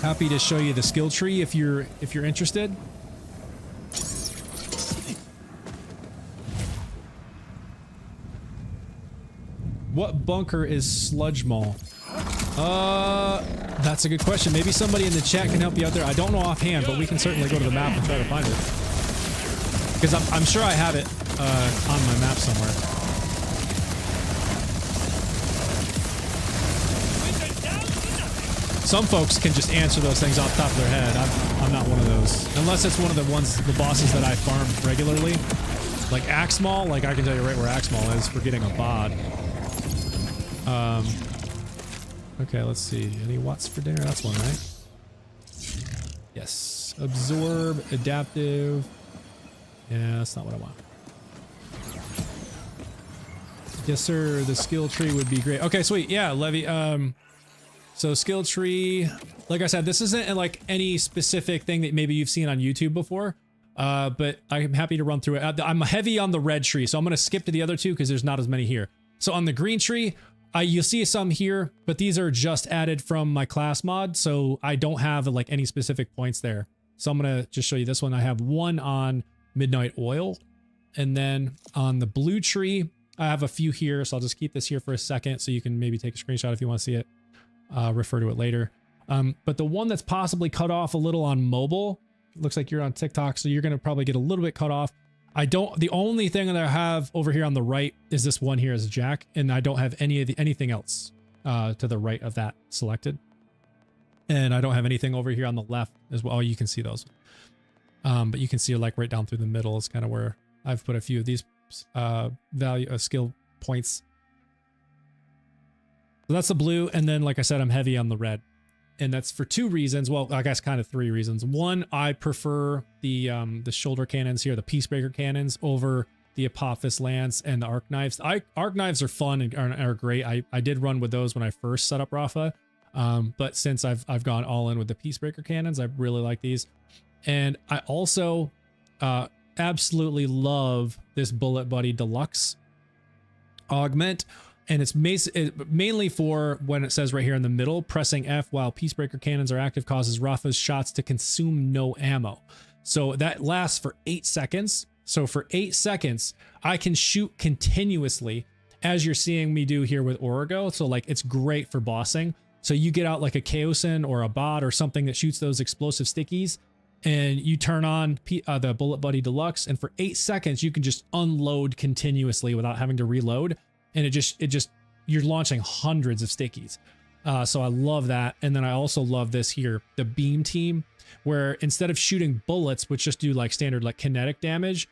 Happy to show you the skill tree if you're interested. What bunker is Sludge Mall? That's a good question. Maybe somebody in the chat can help you out there. I don't know offhand, but we can certainly go to the map and try to find it. Because I'm sure I have it on my map somewhere. Some folks can just answer those things off the top of their head. I'm not one of those. Unless it's one of the bosses that I farm regularly. Like Axmal, like I can tell you right where Axmal is for getting a bod. Okay, let's see. Any watts for dinner? That's one, right? Yes. Absorb, adaptive. Yeah, that's not what I want. Yes, sir. The skill tree would be great. Okay, sweet. Yeah, Levy. So skill tree, like I said, this isn't like any specific thing that maybe you've seen on YouTube before. But I'm happy to run through it. I'm heavy on the red tree, so I'm going to skip to the other two because there's not as many here. So on the green tree, you'll see some here, but these are just added from my class mod, so I don't have like any specific points there. So I'm going to just show you this one. I have one on Midnight Oil, and then on the blue tree, I have a few here, so I'll just keep this here for a second so you can maybe take a screenshot if you want to see it. Refer to it later. But the one that's possibly cut off a little on mobile, looks like you're on TikTok, so you're going to probably get a little bit cut off. The only thing that I have over here on the right is this one here as Jack, and I don't have anything else to the right of that selected. And I don't have anything over here on the left as well. Oh, you can see those. But you can see like right down through the middle is kind of where I've put a few of these skill points. So that's the blue, and then like I said, I'm heavy on the red. And that's for two reasons. Well, I guess kind of three reasons. One, I prefer the shoulder cannons here, the Peacebreaker cannons, over the Apophis Lance and the Arc Knives. Arc Knives are fun and are great. I did run with those when I first set up Rafa. But since I've gone all in with the Peacebreaker cannons, I really like these. And I also absolutely love this Bullet Buddy Deluxe augment. And it's mainly for when it says right here in the middle, pressing F while Peacebreaker cannons are active causes Rafa's shots to consume no ammo. So that lasts for 8 seconds. So for 8 seconds, I can shoot continuously, as you're seeing me do here with Origo. So like it's great for bossing. So you get out like a Kaoson or a bot or something that shoots those explosive stickies, and you turn on the Bullet Buddy Deluxe, and for 8 seconds, you can just unload continuously without having to reload. And it just you're launching hundreds of stickies. So I love that. And then I also love this here, the beam team, where instead of shooting bullets, which just do like standard like kinetic damage,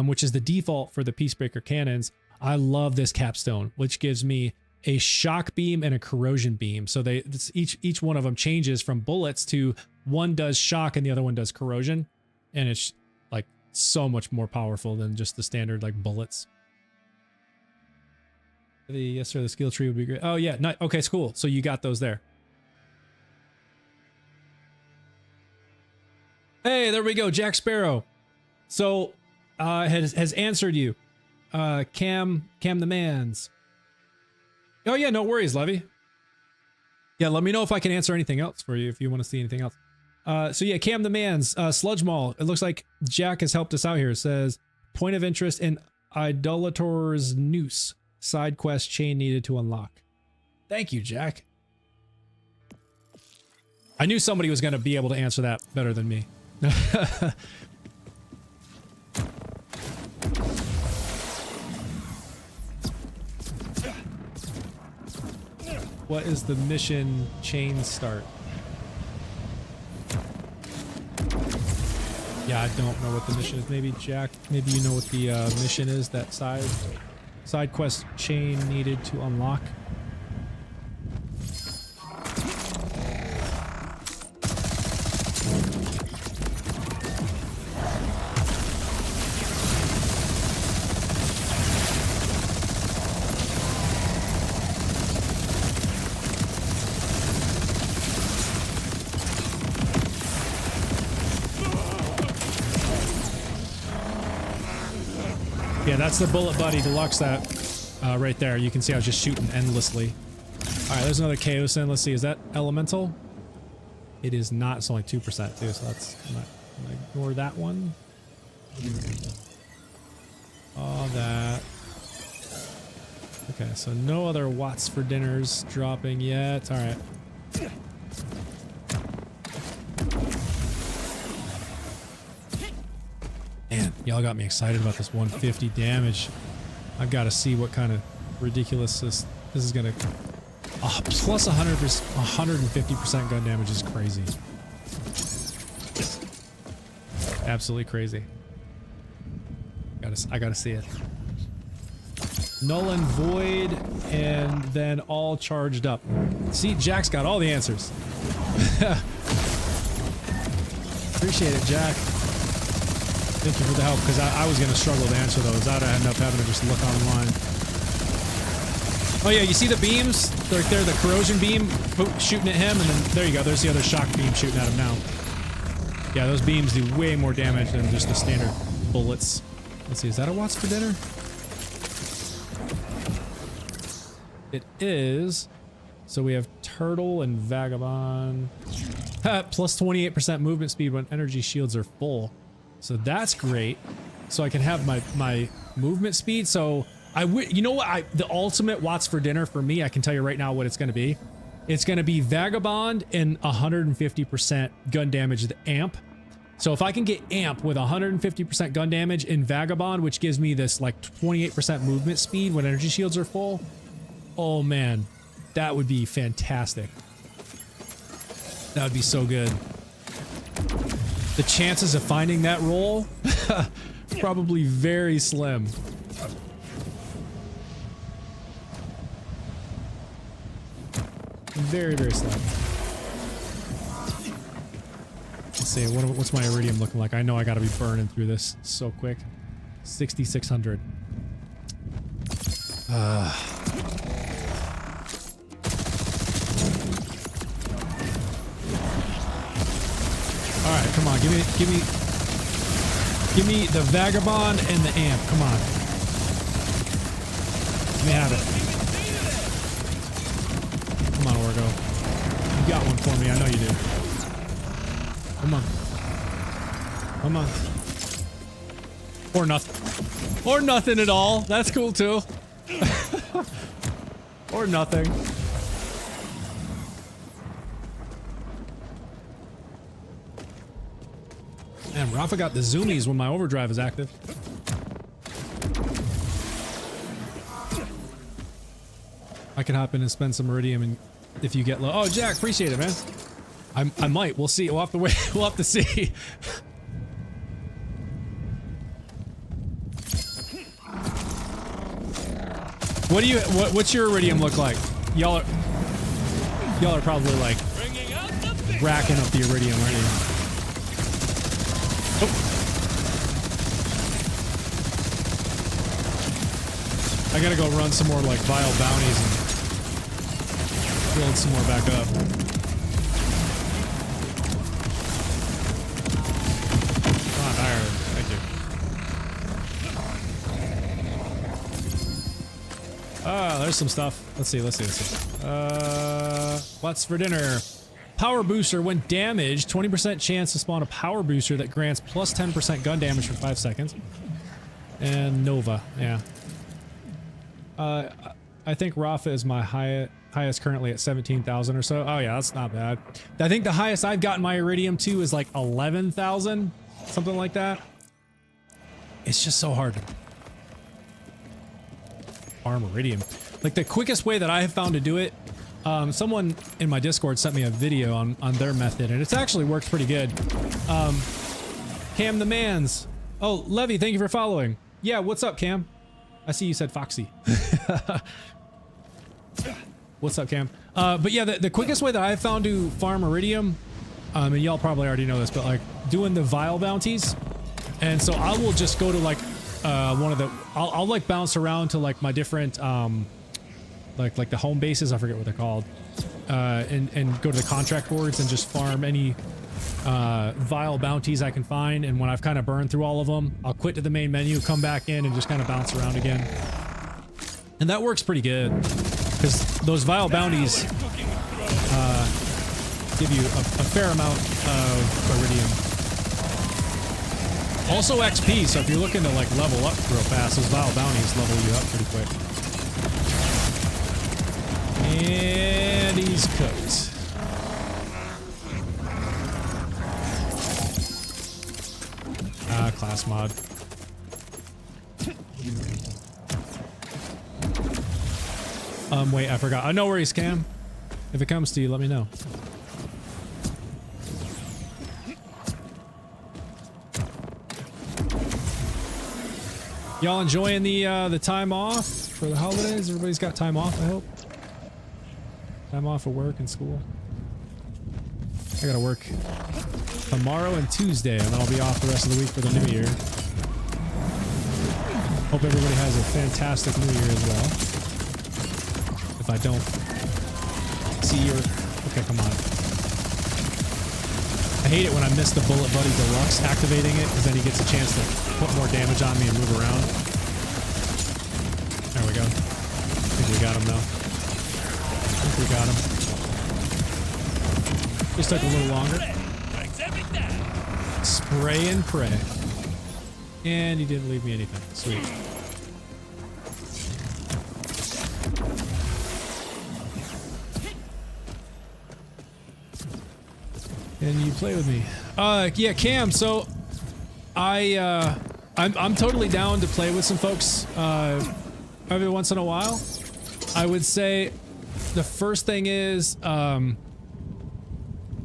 which is the default for the Peacebreaker cannons, I love this capstone, which gives me a shock beam and a corrosion beam. So each one of them changes from bullets to one does shock and the other one does corrosion. And it's like so much more powerful than just the standard like bullets. Yes, sir. The skill tree would be great. Oh, yeah. Okay, it's cool. So you got those there. Hey, there we go. Jack Sparrow. So has answered you. Cam the Mans. Oh, yeah. No worries, Levy. Yeah, let me know if I can answer anything else for you if you want to see anything else. So yeah, Cam the Mans. Sludge Mall. It looks like Jack has helped us out here. It says, point of interest in Idolator's Noose. Side quest chain needed to unlock. Thank you, Jack. I knew somebody was going to be able to answer that better than me. What is the mission chain start? Yeah, I don't know what the mission is. Maybe Jack, maybe you know what the mission is, that side quest chain needed to unlock. Yeah, that's the Bullet Buddy Deluxe that right there. You can see I was just shooting endlessly. All right, there's another Kaoson. Let's see, is that elemental? It is not. It's only 2% too, so that's I'm gonna ignore that one. All that. Okay, so no other watts for dinners dropping yet. All right. Y'all got me excited about this 150 damage. I've got to see what kind of ridiculous this is gonna. Oh, plus 150% gun damage is crazy. Absolutely crazy. I gotta see it. Null and void, and then all charged up. See, Jack's got all the answers. Appreciate it, Jack. Thank you for the help, because I was gonna struggle to answer those. I'd end up having to just look online. Oh yeah, you see the beams? They're right there, the corrosion beam shooting at him, and then there you go, there's the other shock beam shooting at him now. Yeah, those beams do way more damage than just the standard bullets. Let's see, is that a Watts for dinner? It is. So we have Turtle and Vagabond. Plus 28% movement speed when energy shields are full. So that's great. So I can have my movement speed. So you know what? The ultimate Watts for dinner for me, I can tell you right now what it's going to be. It's going to be Vagabond and 150% gun damage to the amp. So if I can get amp with 150% gun damage in Vagabond, which gives me this like 28% movement speed when energy shields are full, oh man, that would be fantastic. That would be so good. The chances of finding that roll, probably very slim. Very, very slim. Let's see, what's my iridium looking like? I know I gotta be burning through this so quick. 6,600. Alright, come on, give me the Vagabond and the amp, come on. Let me have it. Come on, Orgo. You got one for me, I know you do. Come on. Come on. Or nothing. Or nothing at all. That's cool too. Or nothing. Man, Rafa got the zoomies when my overdrive is active. I can hop in and spend some iridium, and if you get low. Oh, Jack, appreciate it, man. I might. We'll see. We'll have to wait. We'll have to see. What's your iridium look like? Y'all are probably like racking up the iridium, aren't you? Oh. I gotta go run some more like vile bounties and build some more back up. Thank you. Ah, there's some stuff. Let's see. What's for dinner? Power booster. When damaged, 20% chance to spawn a power booster that grants plus 10% gun damage for 5 seconds. And Nova, yeah. I think Rafa is my highest currently at 17,000 or so. Oh yeah, that's not bad. I think the highest I've gotten my iridium to is like 11,000, something like that. It's just so hard to farm iridium. Like the quickest way that I have found to do it, someone in my Discord sent me a video on their method, and it's actually worked pretty good. Cam the Mans. Oh, Levy, thank you for following. Yeah, what's up, Cam? I see you said Foxy. What's up, Cam? But yeah, the quickest way that I've found to farm iridium, and y'all probably already know this, but like doing the Vile bounties. And so I will just go to like one of the, I'll like bounce around to like my different, like the home bases, I forget what they're called, and go to the contract boards and just farm any Vile bounties I can find. And when I've kind of burned through all of them, I'll quit to the main menu, come back in, and just kind of bounce around again. And that works pretty good because those Vile bounties give you a fair amount of iridium. Also XP, so if you're looking to like level up real fast, those Vile bounties level you up pretty quick. And he's cooked. Class mod. Wait, I forgot. No worries, Cam. If it comes to you, let me know. Y'all enjoying the time off for the holidays? Everybody's got time off, I hope. Time off for work and school. I gotta work tomorrow and Tuesday, and then I'll be off the rest of the week for the new year. Hope everybody has a fantastic new year as well. If I don't see your... Okay, come on. I hate it when I miss the Bullet Buddy Deluxe activating it, because then he gets a chance to put more damage on me and move around. There we go. I think we got him now. I think we got him. Just took a little longer. Spray and pray. And he didn't leave me anything. Sweet. Can you play with me? Yeah, Cam. So, I'm totally down to play with some folks every once in a while. I would say the first thing is,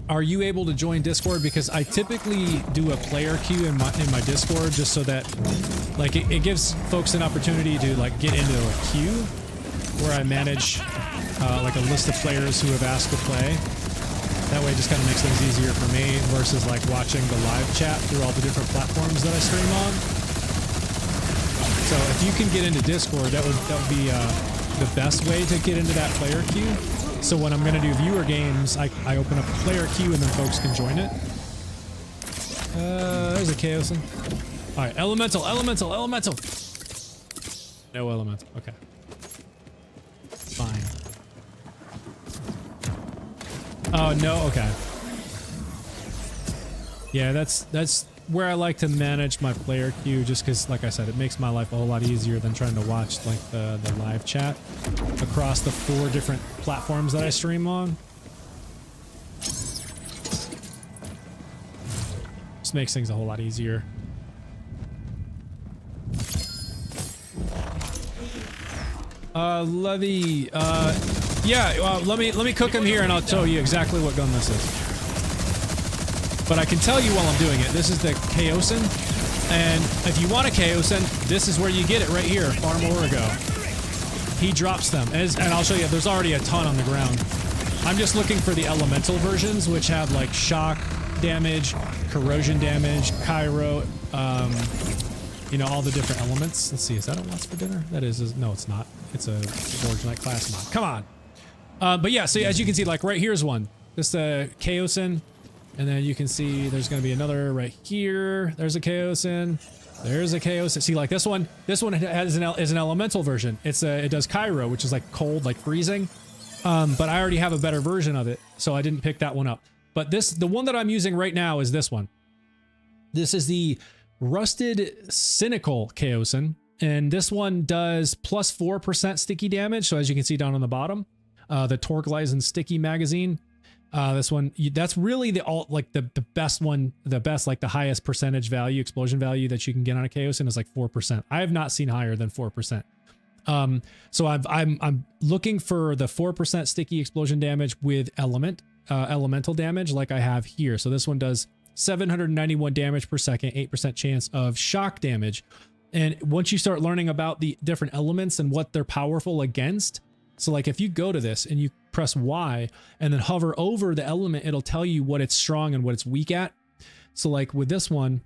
are you able to join Discord? Because I typically do a player queue in my Discord just so that, like, it gives folks an opportunity to like get into a queue where I manage like a list of players who have asked to play. That way it just kind of makes things easier for me versus like watching the live chat through all the different platforms that I stream on. So if you can get into Discord, that would be the best way to get into that player queue. So when I'm going to do viewer games, I open up a player queue and then folks can join it. There's a Kaoson. All right, elemental. No elemental. Okay. Fine. Oh, no? Okay. Yeah, that's where I like to manage my player queue, just because, like I said, it makes my life a whole lot easier than trying to watch, like, the live chat across the 4 different platforms that I stream on. Just makes things a whole lot easier. Levy, yeah, let me cook him here and I'll tell you exactly what gun this is. But I can tell you while I'm doing it, this is the Kaoson, and if you want a Kaoson, this is where you get it right here, Farm Origo. He drops them, and I'll show you, there's already a ton on the ground. I'm just looking for the elemental versions, which have like shock damage, corrosion damage, Cairo, you know, all the different elements. Let's see, is that a What's for Dinner? That is no, it's not. It's a Forge Night class mod. Come on. But yeah, so as you can see, like right here's one. This Kaoson, and then you can see there's going to be another right here. There's a Kaoson. There's a Kaoson. See, like this one is an elemental version. It does Cairo, which is like cold, like freezing. But I already have a better version of it, so I didn't pick that one up. But the one that I'm using right now is this one. This is the Rusted Cynical Kaoson, and this one does plus 4% sticky damage. So as you can see down on the bottom, the Torgleisen sticky magazine. This one, that's really the best one, like the highest percentage value, explosion value that you can get on a Kaoson is like 4%. I have not seen higher than 4%. So I'm looking for the 4% sticky explosion damage with elemental damage like I have here. So this one does 791 damage per second, 8% chance of shock damage. And once you start learning about the different elements and what they're powerful against, so like if you go to this and you press Y and then hover over the element, it'll tell you what it's strong and what it's weak at. So like with this one,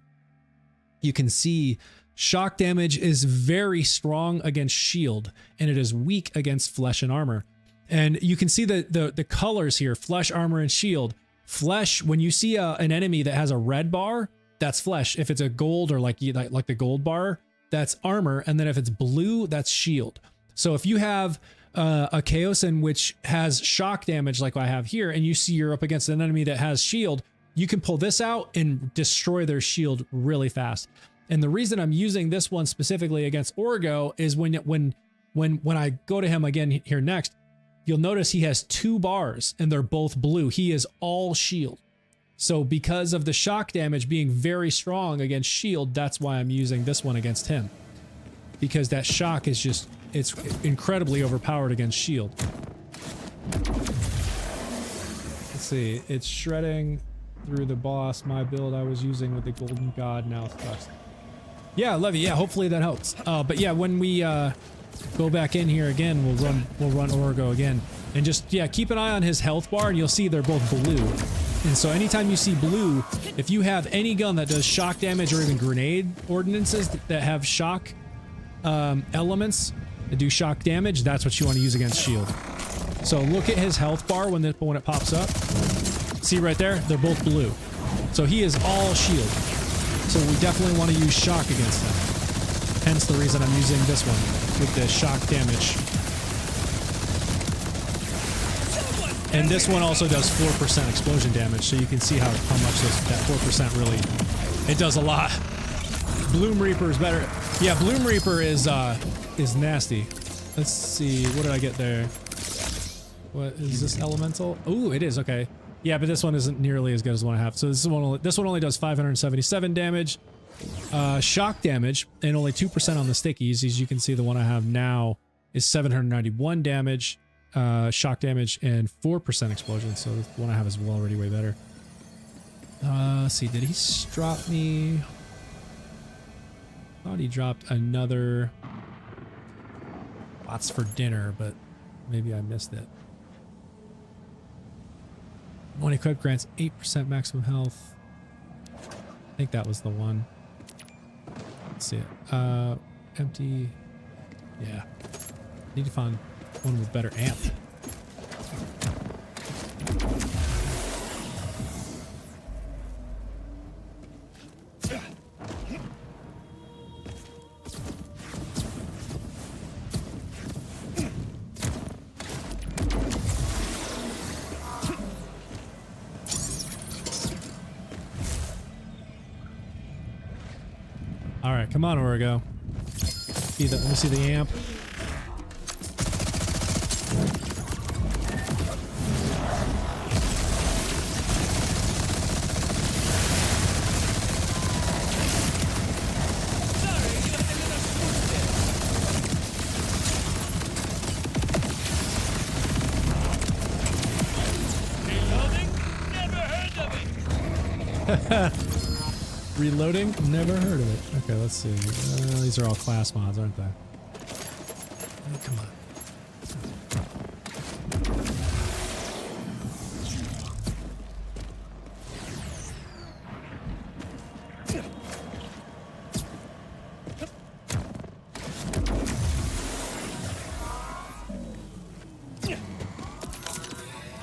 you can see shock damage is very strong against shield and it is weak against flesh and armor. And you can see the colors here, flesh, armor, and shield. Flesh, when you see an enemy that has a red bar, that's flesh. If it's a gold or like the gold bar, that's armor. And then if it's blue, that's shield. So if you have a Kaoson which has shock damage like I have here, and you see you're up against an enemy that has shield, you can pull this out and destroy their shield really fast. And the reason I'm using this one specifically against Origo is when I go to him again here next, you'll notice he has 2 bars and they're both blue. He is all shield. So because of the shock damage being very strong against shield, that's why I'm using this one against him. Because that shock is just it's incredibly overpowered against shield. Let's see, it's shredding through the boss. My build I was using with the golden god now sucks. Yeah, Levy, yeah, hopefully that helps. But yeah, when we go back in here again, we'll run Origo again. And just, yeah, keep an eye on his health bar, and you'll see they're both blue. And so anytime you see blue, if you have any gun that does shock damage or even grenade ordinances that have shock elements that do shock damage, that's what you want to use against shield. So look at his health bar when it pops up. See right there? They're both blue. So he is all shield. So we definitely want to use shock against them. Hence the reason I'm using this one with the shock damage. And this one also does 4% explosion damage, so you can see how much that 4% really, it does a lot. Bloom Reaper is better. Yeah, Bloom Reaper is nasty. Let's see, what did I get there? What is this elemental? Ooh, it is, okay. Yeah, but this one isn't nearly as good as the one I have. So this one only does 577 damage, shock damage, and only 2% on the stickies. As you can see, the one I have now is 791 damage. Shock damage and 4% explosion, so the one I have is already way better. Let's see, did he drop me? Thought he dropped another Lots for dinner, but maybe I missed it. One equipped grants 8% maximum health. I think that was the one. Let's see it. Empty. Yeah. Need to find one with better amp. All right, come on, Origo. Let me see the amp. Reloading? Never heard of it. Okay, let's see. These are all class mods, aren't they? Oh, come on.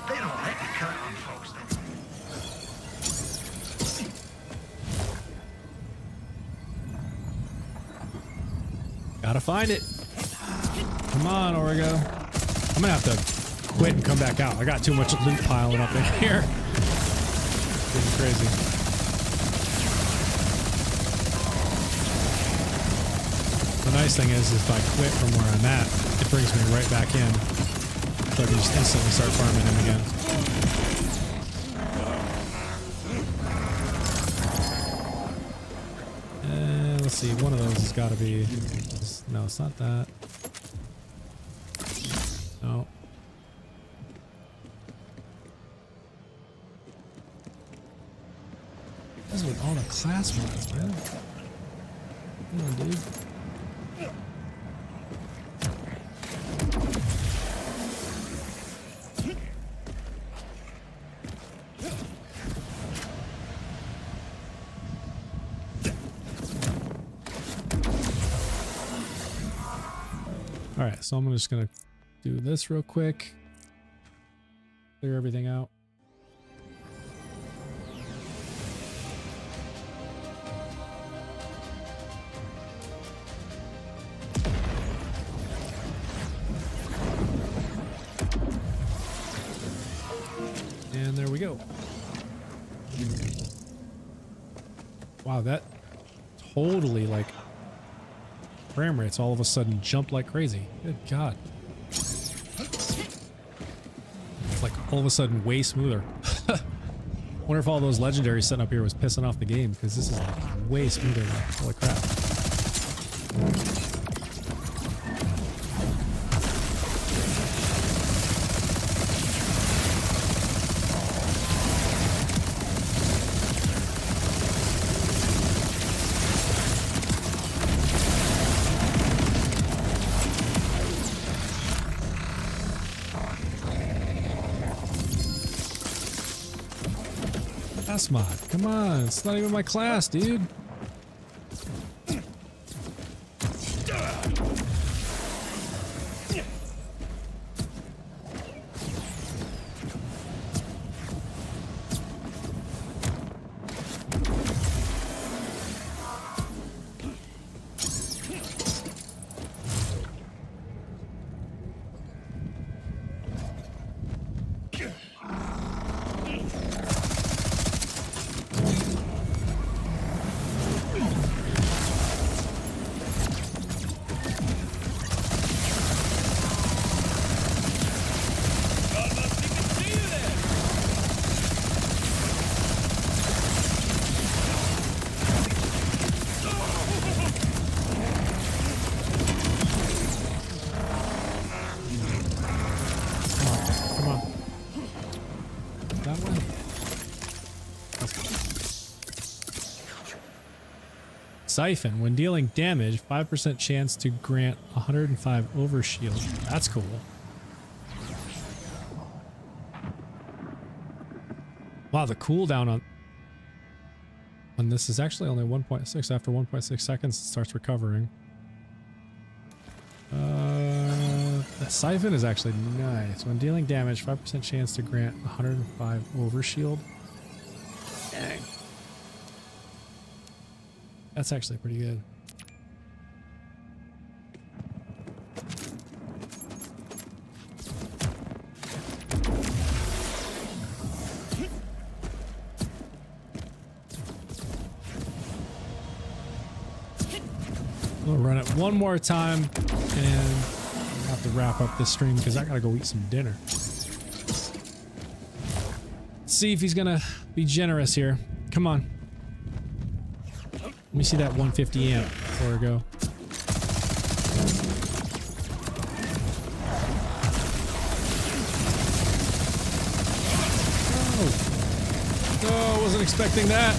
They don't let you cut on folks, though. Gotta find it. Come on, Origo. I'm gonna have to quit and come back out. I got too much loot piling up in here. Getting crazy. The nice thing is if I quit from where I'm at, it brings me right back in. So I can just instantly start farming him again. Let's see, one of those has got to be... No, it's not that. No. This is with all the class mods, man. Come on, dude. Alright, so I'm just gonna do this real quick. Clear everything out. And there we go. Wow, that totally like frame rates all of a sudden jumped like crazy. Good God. It's like all of a sudden way smoother. Wonder if all those legendaries sitting up here was pissing off the game, because this is like way smoother now. Holy crap. Class mod. Come on. It's not even my class, dude. Siphon. When dealing damage, 5% chance to grant 105 overshield. That's cool. Wow, the cooldown on this is actually only 1.6. After 1.6 seconds, it starts recovering. The Siphon is actually nice. When dealing damage, 5% chance to grant 105 overshield. Dang. That's actually pretty good. We'll run it one more time and I'll have to wrap up this stream because I gotta go eat some dinner. Let's see if he's gonna be generous here. Come on. Let me see that 150 amp before I go. Oh, oh, wasn't expecting that.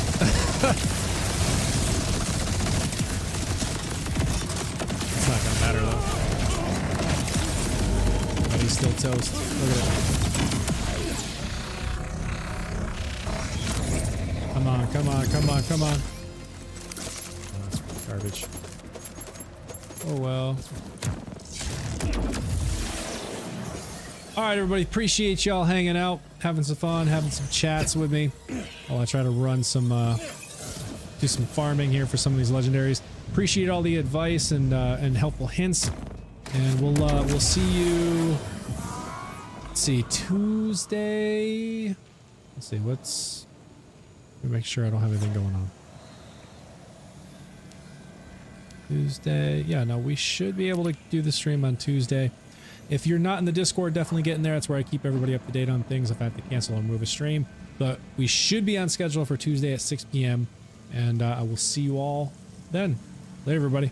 It's not gonna matter though. But he's still toast. Look at it. Come on, come on, come on, come on. Garbage. Oh well. Alright everybody, appreciate y'all hanging out, having some fun, having some chats with me while I try to run some do some farming here for some of these legendaries. Appreciate all the advice and helpful hints. And we'll see you, let's see, Tuesday. Let's see, let me make sure I don't have anything going on. Tuesday. Yeah, no, we should be able to do the stream on Tuesday. If you're not in the Discord, definitely get in there. That's where I keep everybody up to date on things if I have to cancel or move a stream. But we should be on schedule for Tuesday at 6 p.m. And I will see you all then. Later, everybody.